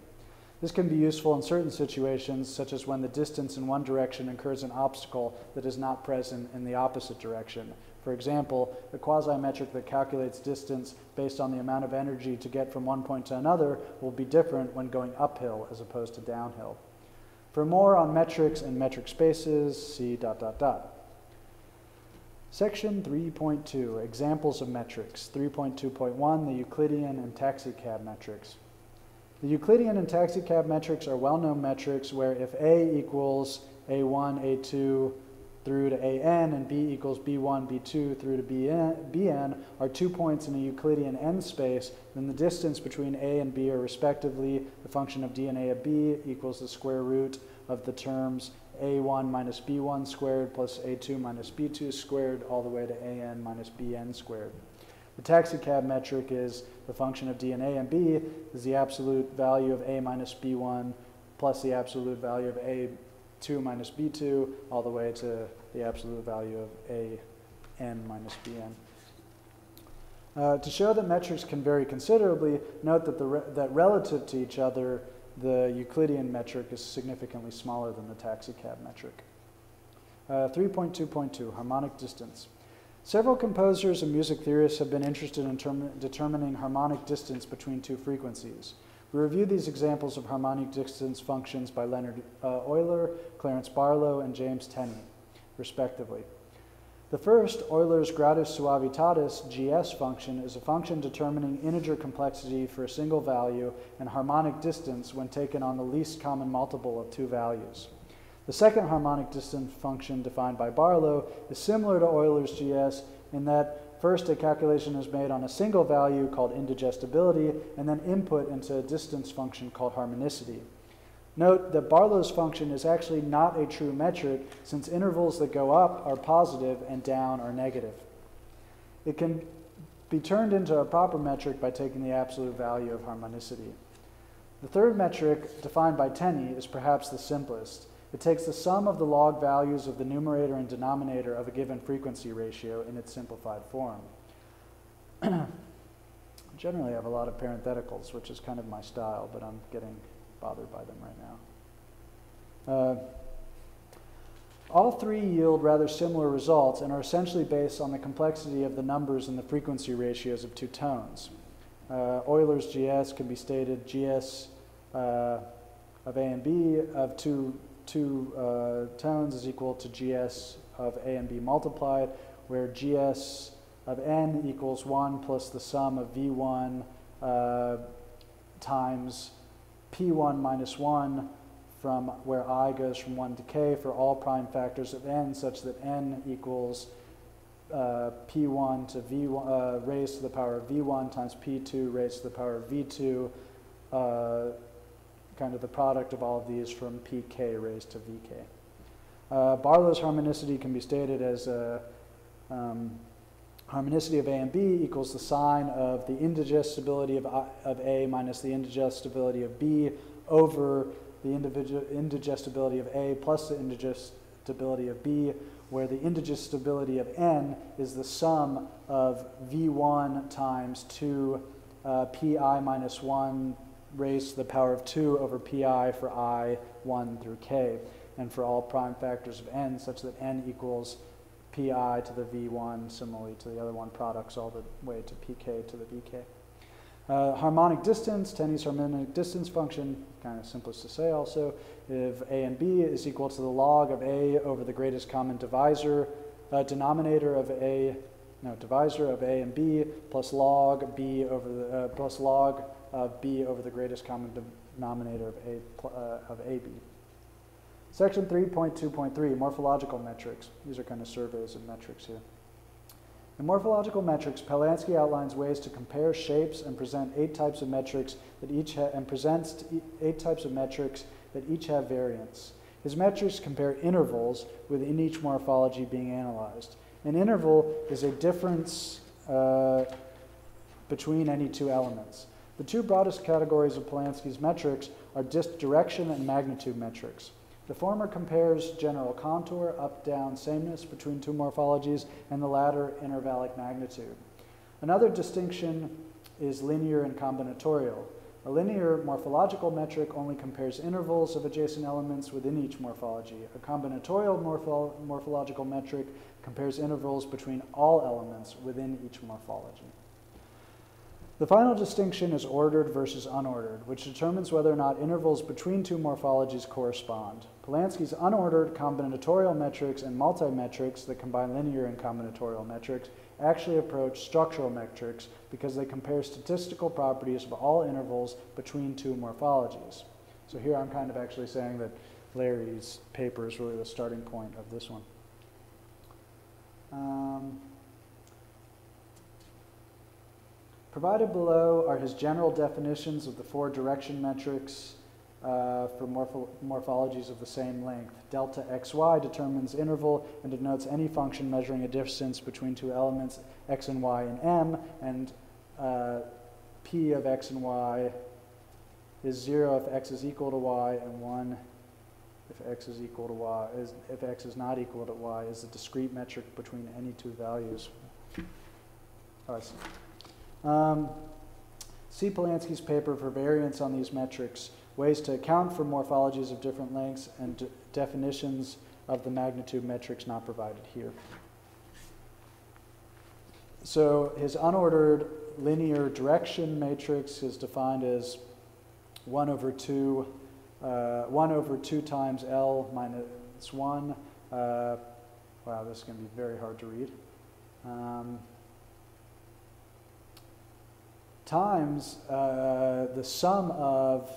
This can be useful in certain situations, such as when the distance in one direction incurs an obstacle that is not present in the opposite direction. For example, a quasi-metric that calculates distance based on the amount of energy to get from one point to another will be different when going uphill as opposed to downhill. For more on metrics and metric spaces, see ... Section 3.2, examples of metrics. 3.2.1, the Euclidean and taxicab metrics. The Euclidean and taxicab metrics are well-known metrics where if A equals A1, A2 through to AN and B equals B1, B2 through to BN are 2 points in a Euclidean n space, then the distance between A and B are respectively the function of DNA of B equals the square root of the terms A1 minus B1 squared plus A2 minus B2 squared all the way to AN minus BN squared. The taxicab metric is the function of DNA and B is the absolute value of A minus B1 plus the absolute value of A2 minus B2 all the way to the absolute value of AN minus BN. To show that metrics can vary considerably, note that, that relative to each other, the Euclidean metric is significantly smaller than the taxicab metric. 3.2.2, harmonic distance. Several composers and music theorists have been interested in determining harmonic distance between two frequencies. We review these examples of harmonic distance functions by Leonard Euler, Clarence Barlow, and James Tenney, respectively. The first, Euler's Gradus Suavitatis GS function, is a function determining integer complexity for a single value and harmonic distance when taken on the least common multiple of two values. The second harmonic distance function defined by Barlow is similar to Euler's GS in that first a calculation is made on a single value called indigestibility and then input into a distance function called harmonicity. Note that Barlow's function is actually not a true metric since intervals that go up are positive and down are negative. It can be turned into a proper metric by taking the absolute value of harmonicity. The third metric, defined by Tenney, is perhaps the simplest. It takes the sum of the log values of the numerator and denominator of a given frequency ratio in its simplified form. Generally, I have a lot of parentheticals, which is kind of my style, but I'm getting bothered by them right now. All three yield rather similar results and are essentially based on the complexity of the numbers and the frequency ratios of two tones. Euler's GS can be stated GS of A and B of two tones is equal to GS of A and B multiplied, where GS of N equals 1 plus the sum of V1 times P1 minus 1 from where I goes from 1 to K for all prime factors of N such that N equals P1 to V1 raised to the power of V1 times P2 raised to the power of V2, kind of the product of all of these from pk raised to vk. Barlow's harmonicity can be stated as harmonicity of A and B equals the sine of the indigestibility of A minus the indigestibility of B over the indigestibility of A plus the indigestibility of B, where the indigestibility of N is the sum of V1 times 2 pi minus 1 raised to the power of 2 over pi for I, 1 through k, and for all prime factors of n such that n equals pi to the v1, similarly to the other one, products all the way to pk to the vk. Harmonic distance, Tenney's harmonic distance function, kind of simplest to say also, if A and B is equal to the log of A over the greatest common divisor, denominator of A, no, divisor of A and B plus log B over the, plus log of B over the greatest common denominator of AB. Section 3.2.3, morphological metrics. These are kind of surveys of metrics here. In morphological metrics, Palansky outlines ways to compare shapes and present 8 types of metrics that each presents 8 types of metrics that each have variance. His metrics compare intervals within each morphology being analyzed. An interval is a difference between any two elements. The two broadest categories of Palansky's metrics are direction and magnitude metrics. The former compares general contour, up-down sameness between two morphologies, and the latter intervallic magnitude. Another distinction is linear and combinatorial. A linear morphological metric only compares intervals of adjacent elements within each morphology. A combinatorial morphological metric compares intervals between all elements within each morphology. The final distinction is ordered versus unordered, which determines whether or not intervals between two morphologies correspond. Palansky's unordered combinatorial metrics and multi-metrics that combine linear and combinatorial metrics actually approach structural metrics because they compare statistical properties of all intervals between two morphologies. So here I'm kind of actually saying that Larry's paper is really the starting point of this one. Provided below are his general definitions of the 4 direction metrics for morphologies of the same length. Delta xy determines interval and denotes any function measuring a distance between 2 elements x and y in M, and p of x and y is 0 if x is equal to y, and 1 if x is equal to y. If x is not equal to y, is a discrete metric between any 2 values. Oh, I see. See Polanski's paper for variance on these metrics, ways to account for morphologies of different lengths, and definitions of the magnitude metrics not provided here. So his unordered linear direction matrix is defined as 1 over 2 times L minus 1. Wow, this is going to be very hard to read. Times the sum of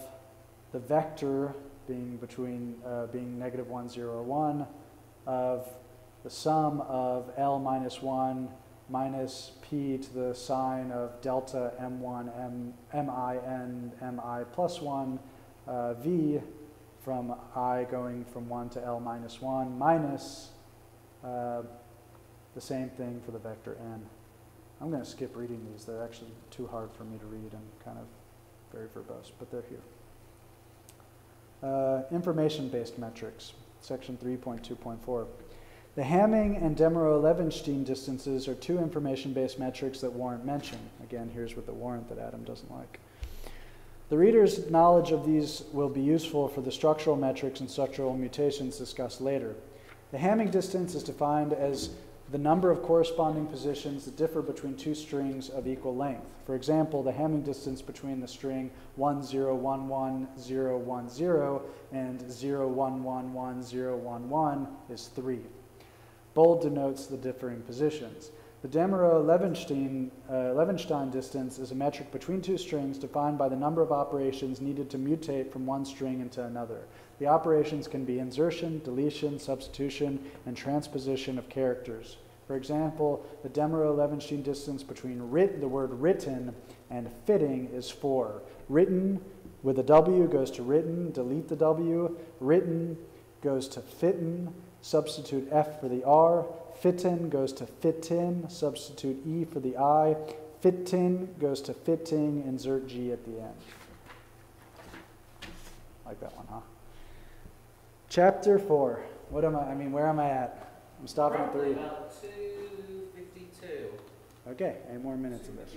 the vector being between being negative 1, 0, or 1 of the sum of L minus 1 minus p to the sine of delta m1 mi and mi plus 1 v from I going from 1 to L minus 1 minus the same thing for the vector n. I'm going to skip reading these. They're actually too hard for me to read and kind of very verbose, but they're here. Information-based metrics, section 3.2.4. The Hamming and Demarest-Levenstein distances are 2 information-based metrics that warrant mention. Again, here's with the warrant that Adam doesn't like. The reader's knowledge of these will be useful for the structural metrics and structural mutations discussed later. The Hamming distance is defined as the number of corresponding positions that differ between 2 strings of equal length. For example, the Hamming distance between the string 1, 0, 1, 1, 0, 1, 0 and 0, 1, 1, 1, 0, 1, 1 is 3. Bold denotes the differing positions. The Demarest-Levenstein distance is a metric between 2 strings defined by the number of operations needed to mutate from one string into another. The operations can be insertion, deletion, substitution, and transposition of characters. For example, the Demarest-Levenstein distance between the word written and fitting is 4. Written with a W goes to written, delete the W. Written goes to fitten, substitute F for the R. Fitten goes to fitin, substitute E for the I. Fittin goes to fitting, insert G at the end. Like that one, huh? Chapter 4. Where am I at? I'm stopping at 3. About 2:52. Okay, 8 more minutes of this.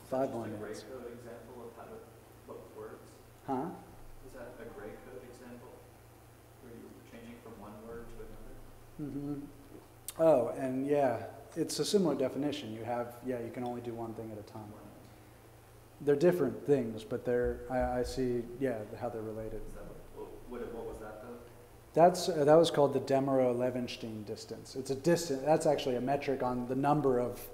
5 more minutes. Is that a gray code example of how to book words? Huh? Is that a gray code example where you're changing from one word to another? Mm-hmm. Oh, and yeah, it's a similar definition. You can only do one thing at a time. They're different things, but I see, how they're related. Is that what was that though? That was called the Demarest-Levenstein distance. It's a distance. That's actually a metric on the number of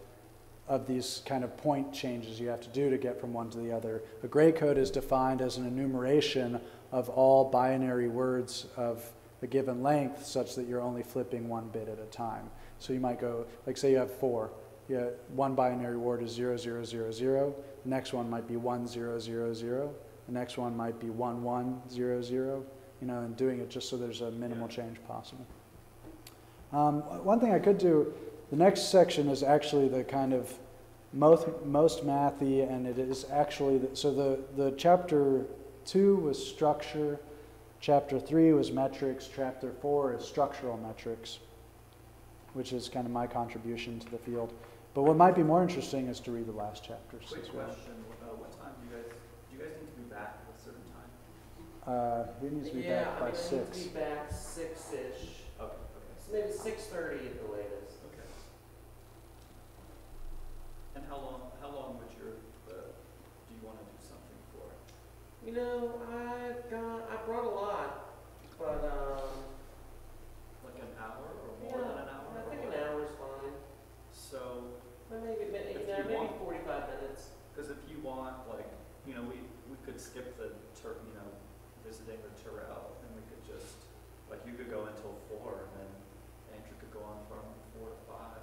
these kind of point changes you have to do to get from one to the other. A gray code is defined as an enumeration of all binary words of a given length such that you're only flipping one bit at a time. So you might go, like say you have 4. Yeah, one binary word is 0, 0, 0, 0. The next one might be 1, 0, 0, 0. The next one might be 1, 1, 0, 0. And doing it just so there's a minimal change possible. One thing I could do, the next section is actually the kind of most mathy, and it is actually, the chapter 2 was structure, chapter 3 was metrics, chapter 4 is structural metrics, which is kind of my contribution to the field. But what might be more interesting is to read the last chapters Quick as well. question, what time do you guys need to be back at a certain time? We need to be back by 6. I need to be back 6-ish. Okay. So maybe 6:30 at the latest. Okay. And how long would do you want to do something for? I brought a lot, but Like an hour or more than an hour? I think an hour you know, we could skip the, visiting the Terrell, and we could just, like, you could go until 4, and then Andrew could go on from 4 to 5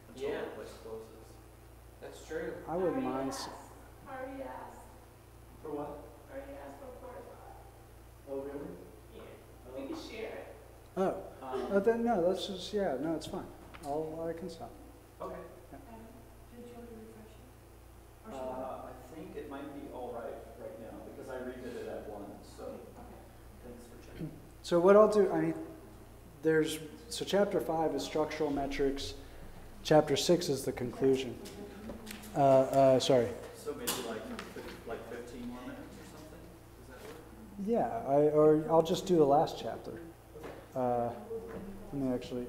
until Yeah. the place closes. That's true. I wouldn't mind. Already asked. For what? Already asked for 4 to 5. Oh, really? Yeah. We can share it. Oh, then no, let's just, yeah, no, it's fine. I can stop. Okay. Did you want to refresh it? Or should I? I think it might be all right now, because I redid it at 1, so Okay. thanks for checking. So what I'll do, so chapter 5 is structural metrics. Chapter 6 is the conclusion. Sorry. So maybe like 15 more minutes or something? Does that work? Yeah, I'll just do the last chapter. Let me actually,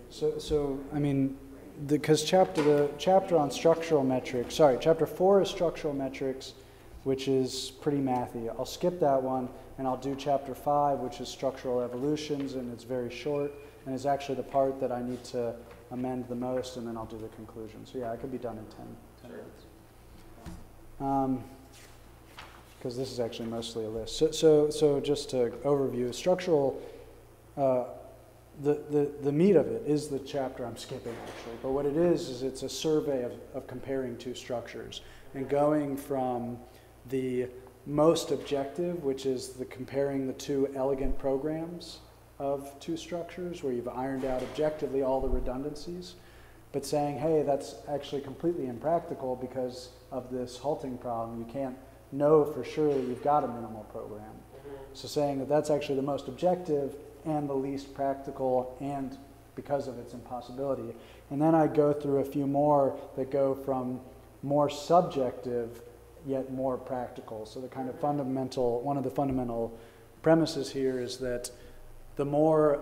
because the chapter on structural metrics, chapter 4 is structural metrics, which is pretty mathy. I'll skip that one, and I'll do chapter 5, which is structural evolutions, and it's very short, and it's actually the part that I need to amend the most, and then I'll do the conclusion. So yeah, I could be done in 10 minutes. Because this is actually mostly a list. So just to overview, structural, the meat of it is the chapter I'm skipping actually, but what it is it's a survey of comparing two structures and going from the most objective, which is the comparing the two elegant programs of two structures where you've ironed out objectively all the redundancies, but saying, hey, that's actually completely impractical because of this halting problem. You can't know for sure that you've got a minimal program. So saying that that's actually the most objective and the least practical, and because of its impossibility. And then I go through a few more that go from more subjective yet more practical. So the kind of one of the fundamental premises here is that the more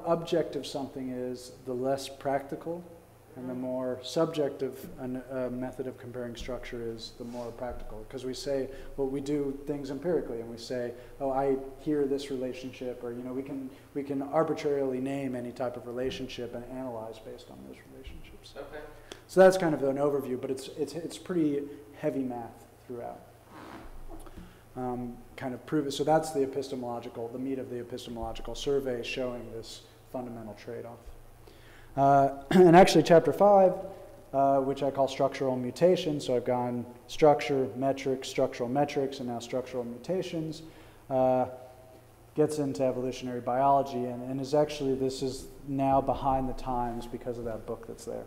objective something is, the less practical, and the more subjective a method of comparing structure is, the more practical. Because we say, well, we do things empirically, and we say, oh, I hear this relationship, or we can arbitrarily name any type of relationship and analyze based on those relationships. Okay. So that's kind of an overview, but it's pretty heavy math throughout. Kind of prove it. So that's the meat of the epistemological survey, showing this fundamental trade-off. And actually chapter 5, which I call structural mutation, so I've gone structure, metrics, structural metrics, and now structural mutations, gets into evolutionary biology, and this is now behind the times because of that book that's there.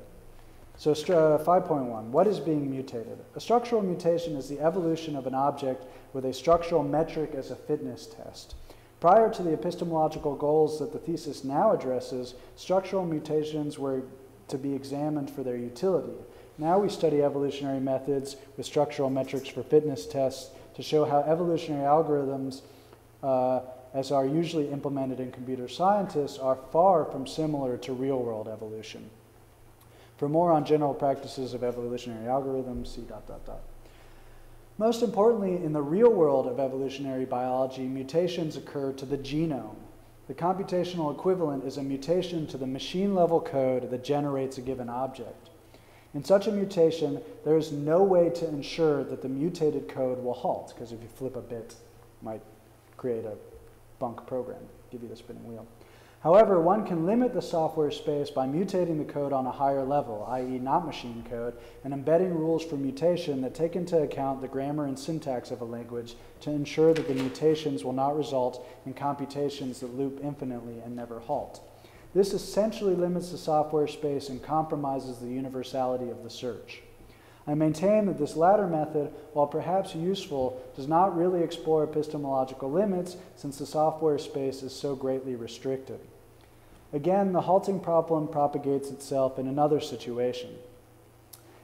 So 5.1, what is being mutated? A structural mutation is the evolution of an object with a structural metric as a fitness test. Prior to the epistemological goals that the thesis now addresses, structural mutations were to be examined for their utility. Now we study evolutionary methods with structural metrics for fitness tests to show how evolutionary algorithms, as are usually implemented in computer scientists, are far from similar to real-world evolution. For more on general practices of evolutionary algorithms, see ... Most importantly, in the real world of evolutionary biology, mutations occur to the genome. The computational equivalent is a mutation to the machine-level code that generates a given object. In such a mutation, there is no way to ensure that the mutated code will halt, because if you flip a bit, it might create a bunk program, give you the spinning wheel. However, one can limit the software space by mutating the code on a higher level, i.e. not machine code, and embedding rules for mutation that take into account the grammar and syntax of a language to ensure that the mutations will not result in computations that loop infinitely and never halt. This essentially limits the software space and compromises the universality of the search. I maintain that this latter method, while perhaps useful, does not really explore epistemological limits since the software space is so greatly restricted. Again, the halting problem propagates itself in another situation.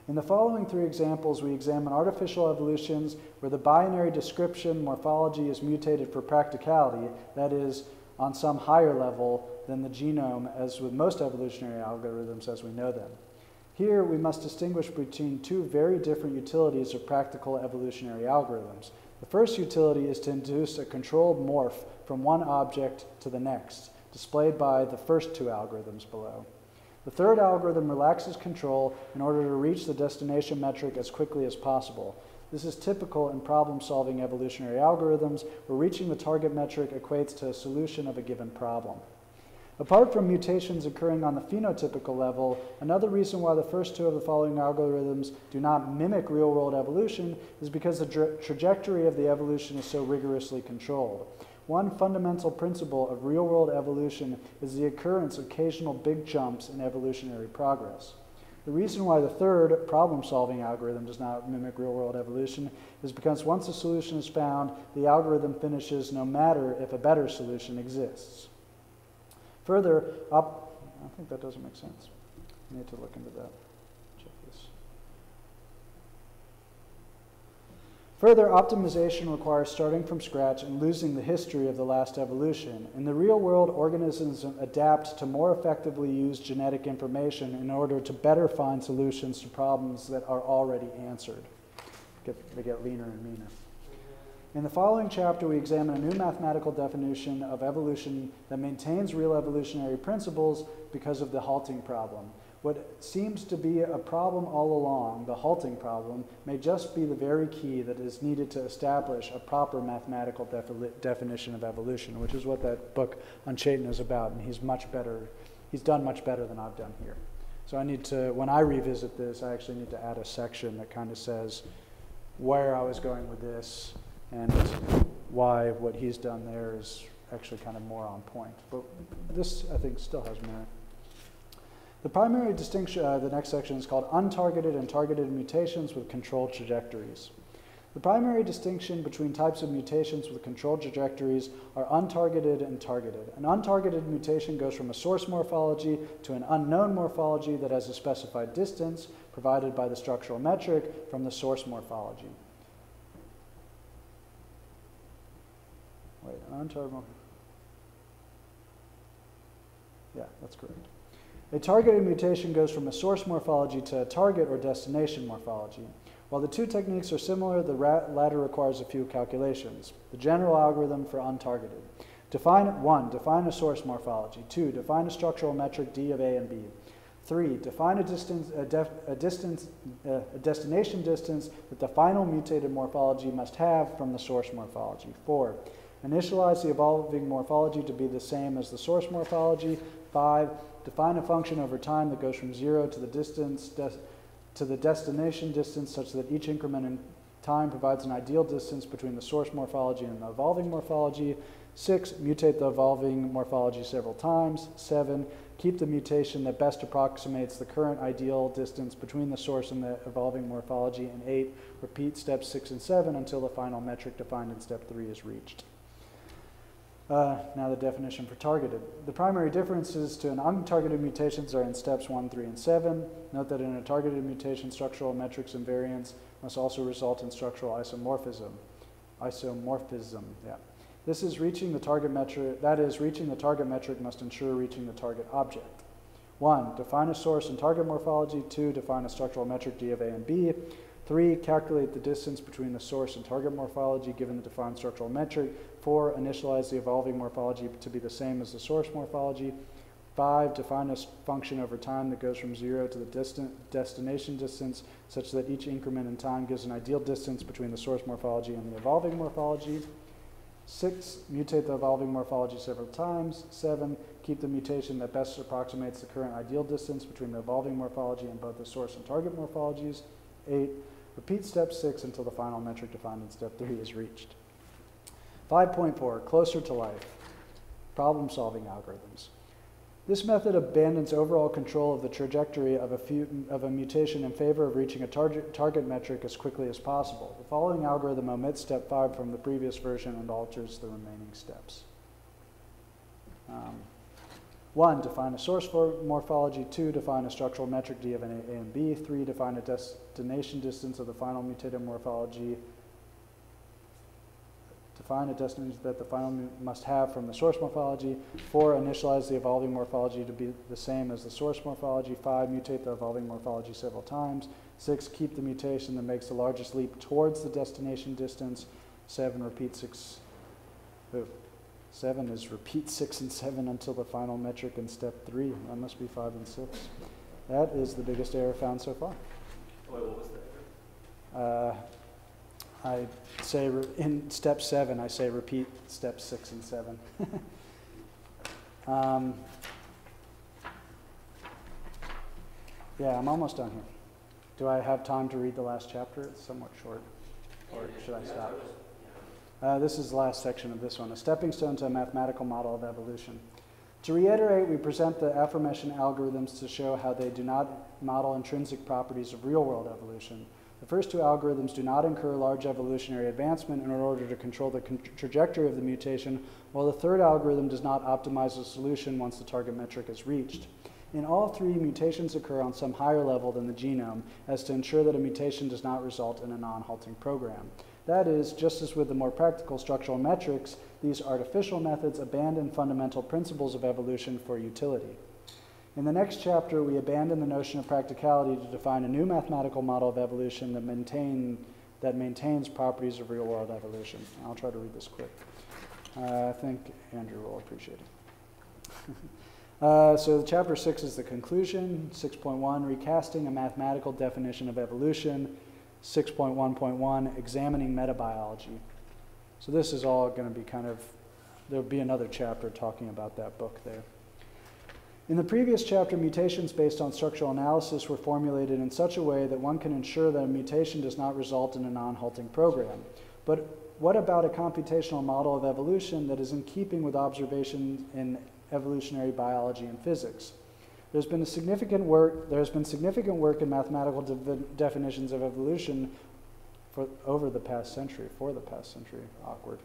In the following 3 examples, we examine artificial evolutions where the binary description morphology is mutated for practicality, that is, on some higher level than the genome, as with most evolutionary algorithms as we know them. Here, we must distinguish between 2 very different utilities of practical evolutionary algorithms. The first utility is to induce a controlled morph from one object to the next, displayed by the first 2 algorithms below. The third algorithm relaxes control in order to reach the destination metric as quickly as possible. This is typical in problem-solving evolutionary algorithms, where reaching the target metric equates to a solution of a given problem. Apart from mutations occurring on the phenotypical level, another reason why the first two of the following algorithms do not mimic real-world evolution is because the trajectory of the evolution is so rigorously controlled. One fundamental principle of real-world evolution is the occurrence of occasional big jumps in evolutionary progress. The reason why the third problem-solving algorithm does not mimic real-world evolution is because once a solution is found, the algorithm finishes no matter if a better solution exists. Further, I think that doesn't make sense. I need to look into that. Check this. Further, optimization requires starting from scratch and losing the history of the last evolution. In the real world, organisms adapt to more effectively use genetic information in order to better find solutions to problems that are already answered. They get leaner and meaner. In the following chapter, we examine a new mathematical definition of evolution that maintains real evolutionary principles because of the halting problem. What seems to be a problem all along, the halting problem, may just be the very key that is needed to establish a proper mathematical definition of evolution, which is what that book on Chaitin is about, and he's done much better than I've done here. So I need to, when I revisit this, I actually need to add a section that kind of says where I was going with this, and why what he's done there is actually kind of more on point. But this, I think, still has merit. The primary distinction, the next section is called untargeted and targeted mutations with controlled trajectories. The primary distinction between types of mutations with controlled trajectories are untargeted and targeted. An untargeted mutation goes from a source morphology to an unknown morphology that has a specified distance provided by the structural metric from the source morphology. Wait, untargeted. Yeah, that's correct. A targeted mutation goes from a source morphology to a target or destination morphology. While the two techniques are similar, the latter requires a few calculations. The general algorithm for untargeted. Define a source morphology. 2, define a structural metric D of A and B. 3, define a destination distance that the final mutated morphology must have from the source morphology. 4, initialize the evolving morphology to be the same as the source morphology. 5, define a function over time that goes from 0 to the destination distance such that each increment in time provides an ideal distance between the source morphology and the evolving morphology. 6, mutate the evolving morphology several times. 7, keep the mutation that best approximates the current ideal distance between the source and the evolving morphology. And 8, repeat steps 6 and 7 until the final metric defined in step 3 is reached. Now the definition for targeted. The primary differences to an untargeted mutations are in steps 1, 3, and 7. Note that in a targeted mutation, structural metrics and variance must also result in structural isomorphism. Yeah. This is reaching the target metric, that is, reaching the target metric must ensure reaching the target object. 1, define a source and target morphology. 2, define a structural metric D of A and B. 3, calculate the distance between the source and target morphology given the defined structural metric. 4, initialize the evolving morphology to be the same as the source morphology. 5, define a function over time that goes from 0 to the destination distance such that each increment in time gives an ideal distance between the source morphology and the evolving morphology. 6, mutate the evolving morphology several times. 7, keep the mutation that best approximates the current ideal distance between the evolving morphology and both the source and target morphologies. 8, repeat step 6 until the final metric defined in step 3 is reached. 5.4, closer to life, problem-solving algorithms. This method abandons overall control of the trajectory of a mutation in favor of reaching a target metric as quickly as possible. The following algorithm omits step 5 from the previous version and alters the remaining steps. 1, define a source morphology. 2, define a structural metric D of an A and B. 3, define a destination distance of the final mutated morphology. Define a destination that the final must have from the source morphology. 4, initialize the evolving morphology to be the same as the source morphology. 5, mutate the evolving morphology several times. 6, keep the mutation that makes the largest leap towards the destination distance. 7, repeat 6. 7 is repeat 6 and 7 until the final metric in step 3. That must be 5 and 6. That is the biggest error found so far. Wait, what was the error? I say in step 7, I say repeat steps 6 and 7. Yeah, I'm almost done here. Do I have time to read the last chapter? It's somewhat short. Or should I stop? This is the last section of this one, a stepping stone to a mathematical model of evolution. To reiterate, we present the aforementioned algorithms to show how they do not model intrinsic properties of real-world evolution. The first two algorithms do not incur large evolutionary advancement in order to control the trajectory of the mutation, while the third algorithm does not optimize the solution once the target metric is reached. In all three, mutations occur on some higher level than the genome, as to ensure that a mutation does not result in a non-halting program. That is, just as with the more practical structural metrics, these artificial methods abandon fundamental principles of evolution for utility. In the next chapter, we abandon the notion of practicality to define a new mathematical model of evolution that maintains properties of real-world evolution. I'll try to read this quick. I think Andrew will appreciate it. So chapter 6 is the conclusion. 6.1, recasting a mathematical definition of evolution. 6.1.1, examining metabiology. So this is all going to be there'll be another chapter talking about that book there. In the previous chapter, mutations based on structural analysis were formulated in such a way that one can ensure that a mutation does not result in a non-halting program. But what about a computational model of evolution that is in keeping with observations in evolutionary biology and physics? There's been significant work in mathematical definitions of evolution for the past century. Awkward.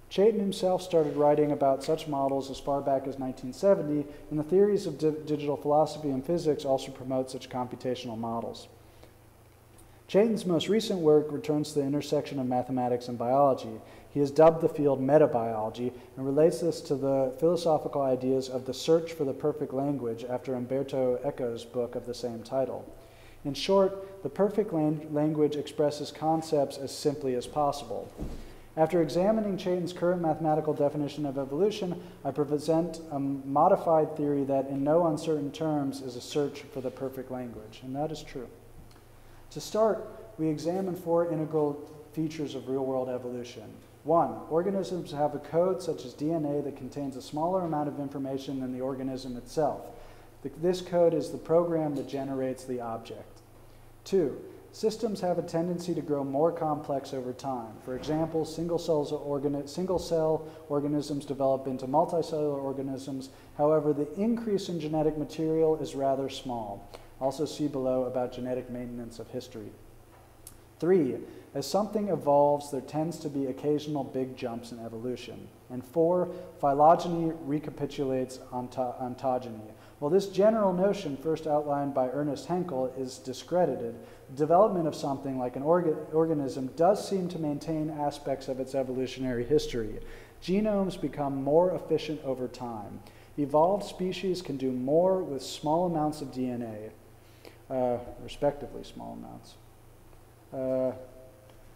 Choate himself started writing about such models as far back as 1970, and the theories of digital philosophy and physics also promote such computational models. Chaitin's most recent work returns to the intersection of mathematics and biology. He has dubbed the field metabiology and relates this to the philosophical ideas of the search for the perfect language after Umberto Eco's book of the same title. In short, the perfect language expresses concepts as simply as possible. After examining Chaitin's current mathematical definition of evolution, I present a modified theory that in no uncertain terms is a search for the perfect language, and that is true. To start, we examine 4 integral features of real-world evolution. 1, organisms have a code such as DNA that contains a smaller amount of information than the organism itself. This code is the program that generates the object. 2, systems have a tendency to grow more complex over time. For example, single-cell organisms develop into multicellular organisms. However, the increase in genetic material is rather small. Also see below about genetic maintenance of history. 3, as something evolves, there tends to be occasional big jumps in evolution. And 4, phylogeny recapitulates ontogeny. While this general notion, first outlined by Ernest Haeckel, is discredited, the development of something like an organism does seem to maintain aspects of its evolutionary history. Genomes become more efficient over time. Evolved species can do more with small amounts of DNA, respectively small amounts.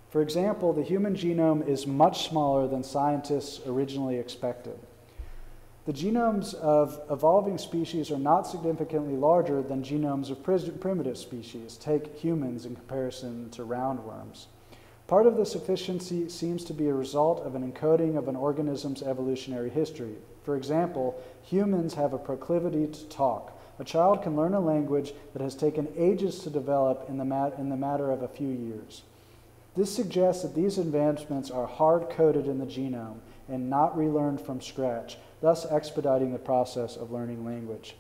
For example, the human genome is much smaller than scientists originally expected. The genomes of evolving species are not significantly larger than genomes of primitive species. Take humans in comparison to roundworms. Part of this efficiency seems to be a result of an encoding of an organism's evolutionary history. For example, humans have a proclivity to talk. A child can learn a language that has taken ages to develop in the matter of a few years. This suggests that these advancements are hard-coded in the genome and not relearned from scratch, thus expediting the process of learning language.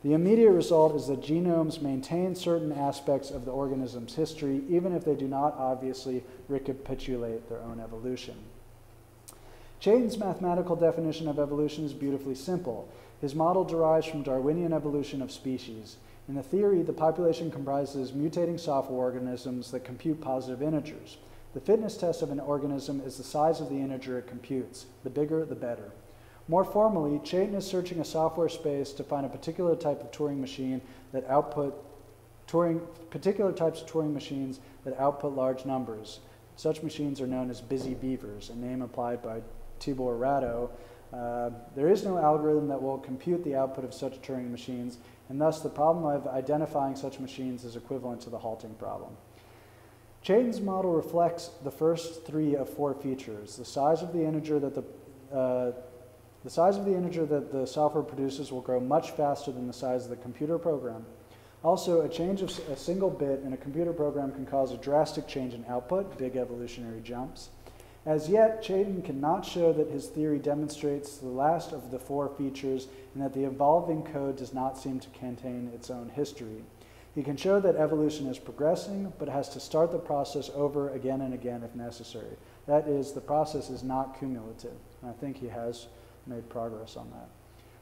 The immediate result is that genomes maintain certain aspects of the organism's history, even if they do not obviously recapitulate their own evolution. Chaitin's mathematical definition of evolution is beautifully simple. His model derives from Darwinian evolution of species. In the theory, the population comprises mutating software organisms that compute positive integers. The fitness test of an organism is the size of the integer it computes. The bigger, the better. More formally, Chaitin is searching a software space to find a particular type of Turing machine that particular types of Turing machines that output large numbers. Such machines are known as busy beavers, a name applied by Tibor-Rado, there is no algorithm that will compute the output of such Turing machines, and thus the problem of identifying such machines is equivalent to the halting problem. Chaitin's model reflects the first 3 of 4 features. The size of the integer that the software produces will grow much faster than the size of the computer program. Also, a change of a single bit in a computer program can cause a drastic change in output, big evolutionary jumps. As yet, Chaitin cannot show that his theory demonstrates the last of the 4 features and that the evolving code does not seem to contain its own history. He can show that evolution is progressing, but has to start the process over again and again if necessary. That is, the process is not cumulative. And I think he has made progress on that.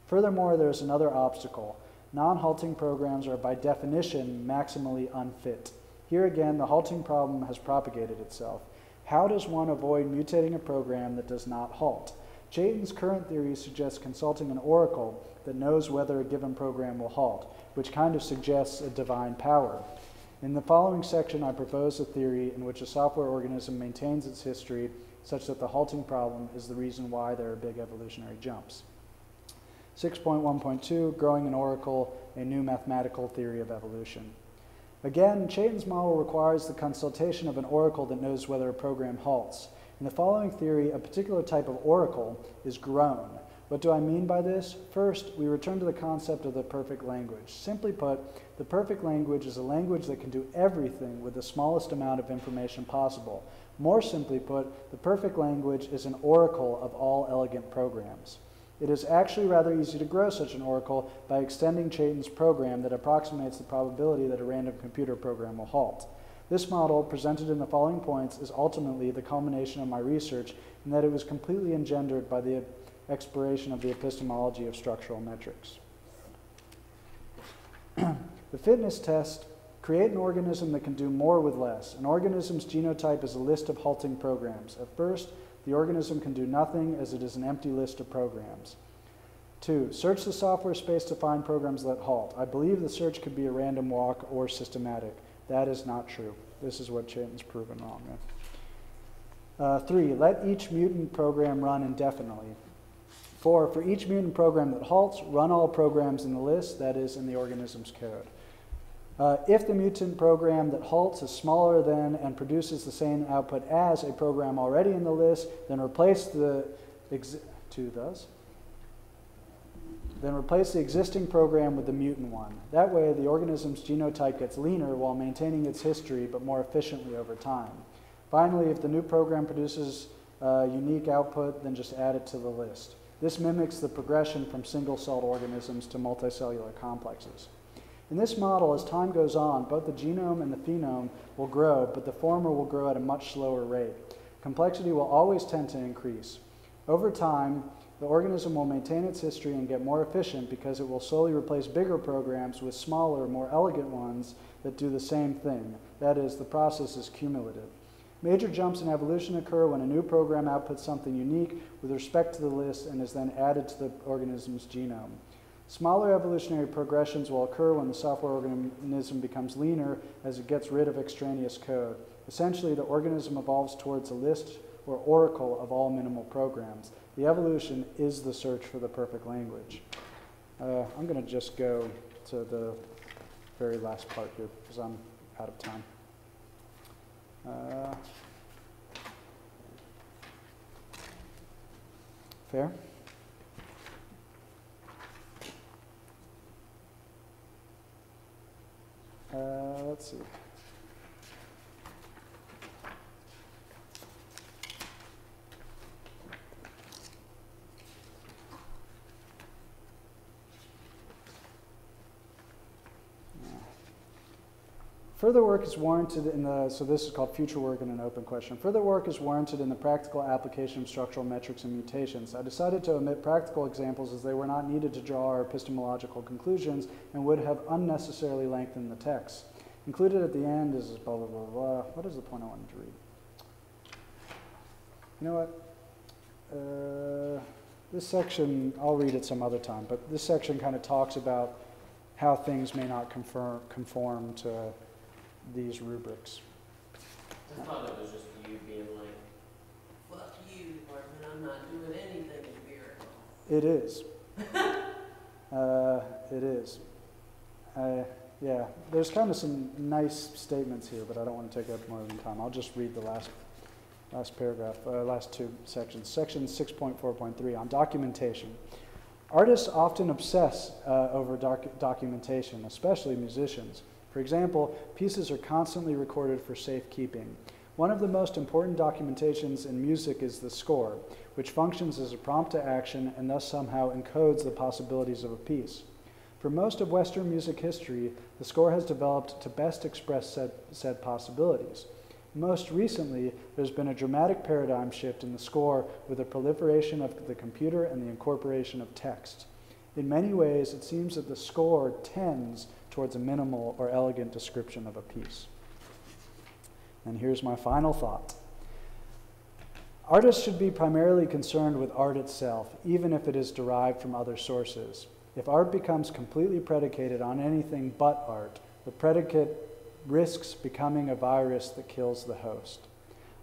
Furthermore, there's another obstacle. Non-halting programs are by definition maximally unfit. Here again, the halting problem has propagated itself. How does one avoid mutating a program that does not halt? Chaitin's current theory suggests consulting an oracle that knows whether a given program will halt, which kind of suggests a divine power. In the following section, I propose a theory in which a software organism maintains its history such that the halting problem is the reason why there are big evolutionary jumps. 6.1.2, Growing an Oracle, a New Mathematical Theory of Evolution. Again, Chaitin's model requires the consultation of an oracle that knows whether a program halts. In the following theory, a particular type of oracle is grown. What do I mean by this? First, we return to the concept of the perfect language. Simply put, the perfect language is a language that can do everything with the smallest amount of information possible. More simply put, the perfect language is an oracle of all elegant programs. It is actually rather easy to grow such an oracle by extending Chaitin's program that approximates the probability that a random computer program will halt. This model, presented in the following points, is ultimately the culmination of my research in that it was completely engendered by the exploration of the epistemology of structural metrics. The fitness test: create an organism that can do more with less. An organism's genotype is a list of halting programs. At first, the organism can do nothing as it is an empty list of programs. 2, search the software space to find programs that halt. I believe the search could be a random walk or systematic. That is not true. This is what Chaitin's proven wrong. 3, let each mutant program run indefinitely. 4, for each mutant program that halts, run all programs in the list, that is, in the organism's code. If the mutant program that halts is smaller than and produces the same output as a program already in the list, then replace the existing program with the mutant one. That way, the organism's genotype gets leaner while maintaining its history, but more efficiently over time. Finally, if the new program produces a unique output, then just add it to the list. This mimics the progression from single-celled organisms to multicellular complexes. In this model, as time goes on, both the genome and the phenome will grow, but the former will grow at a much slower rate. Complexity will always tend to increase. Over time, the organism will maintain its history and get more efficient because it will slowly replace bigger programs with smaller, more elegant ones that do the same thing. That is, the process is cumulative. Major jumps in evolution occur when a new program outputs something unique with respect to the list and is then added to the organism's genome. Smaller evolutionary progressions will occur when the software organism becomes leaner as it gets rid of extraneous code. Essentially, the organism evolves towards a list or oracle of all minimal programs. The evolution is the search for the perfect language. I'm going to just go to the very last part here because I'm out of time. Fair? Let's see. Further work is warranted in the, so this is called future work in an open question. Further work is warranted in the practical application of structural metrics and mutations. I decided to omit practical examples as they were not needed to draw our epistemological conclusions and would have unnecessarily lengthened the text. Included at the end is blah, blah, blah, blah. What is the point I wanted to read? You know what? This section, I'll read it some other time, but this section kind of talks about how things may not conform to these rubrics. I thought it was just you being like, fuck you, department, I'm not doing It is. It is. Yeah, there's kind of some nice statements here, but I don't want to take up more than time. I'll just read the last paragraph, last two sections. Section 6.4.3 on documentation. Artists often obsess over documentation, especially musicians. For example, pieces are constantly recorded for safekeeping. One of the most important documentations in music is the score, which functions as a prompt to action and thus somehow encodes the possibilities of a piece. For most of Western music history, the score has developed to best express said possibilities. Most recently, there's been a dramatic paradigm shift in the score with the proliferation of the computer and the incorporation of text. In many ways, it seems that the score tends towards a minimal or elegant description of a piece. And here's my final thought. Artists should be primarily concerned with art itself, even if it is derived from other sources. If art becomes completely predicated on anything but art, the predicate risks becoming a virus that kills the host.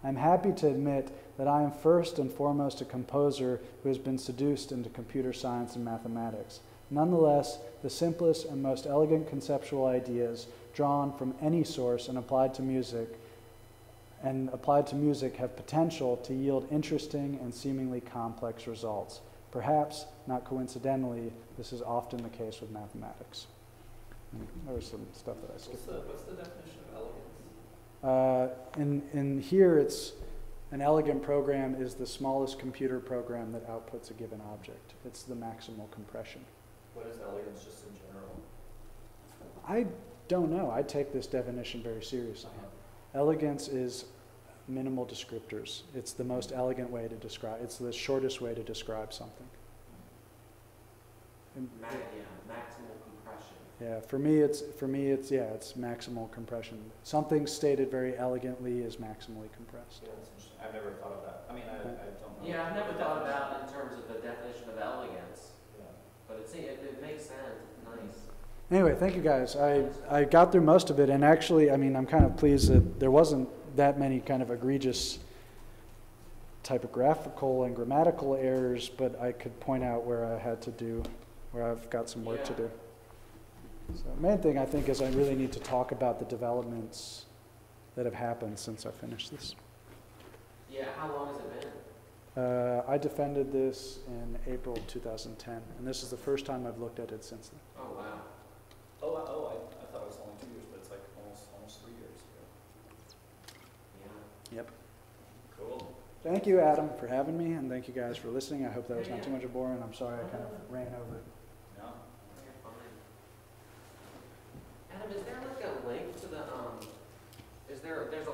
I'm happy to admit that I am first and foremost a composer who has been seduced into computer science and mathematics. Nonetheless, the simplest and most elegant conceptual ideas drawn from any source and applied to music have potential to yield interesting and seemingly complex results. Perhaps, not coincidentally, this is often the case with mathematics. There was some stuff that I skipped. What's the definition of elegance? In here, it's an elegant program is the smallest computer program that outputs a given object. It's the maximal compression. What is elegance just in general? I don't know. I take this definition very seriously. Elegance is minimal descriptors. It's the most elegant way to describe. It's the shortest way to describe something. Maximal compression. Yeah, for me it's maximal compression. Something stated very elegantly is maximally compressed. Yeah, that's interesting. I've never thought of that. I mean, I don't know. Yeah, I've never thought about it in terms of the definition of elegance. Yeah. But it makes sense. It's nice. Anyway, thank you guys. I got through most of it, and actually, I mean, I'm kind of pleased that there wasn't that many kind of egregious typographical and grammatical errors, but I could point out where I've got some work to do. So the main thing I think is I really need to talk about the developments that have happened since I finished this. Yeah, how long has it been? I defended this in April 2010, and this is the first time I've looked at it since then. Oh, wow. I thought it was only 2 years, but it's like almost 3 years ago. Yeah. Yep. Cool. Thank you, Adam, for having me, and thank you guys for listening. I hope that was not too much of a bore, and I'm sorry I kind of ran over it. No. You're fine. Adam, is there like a link to the, there's a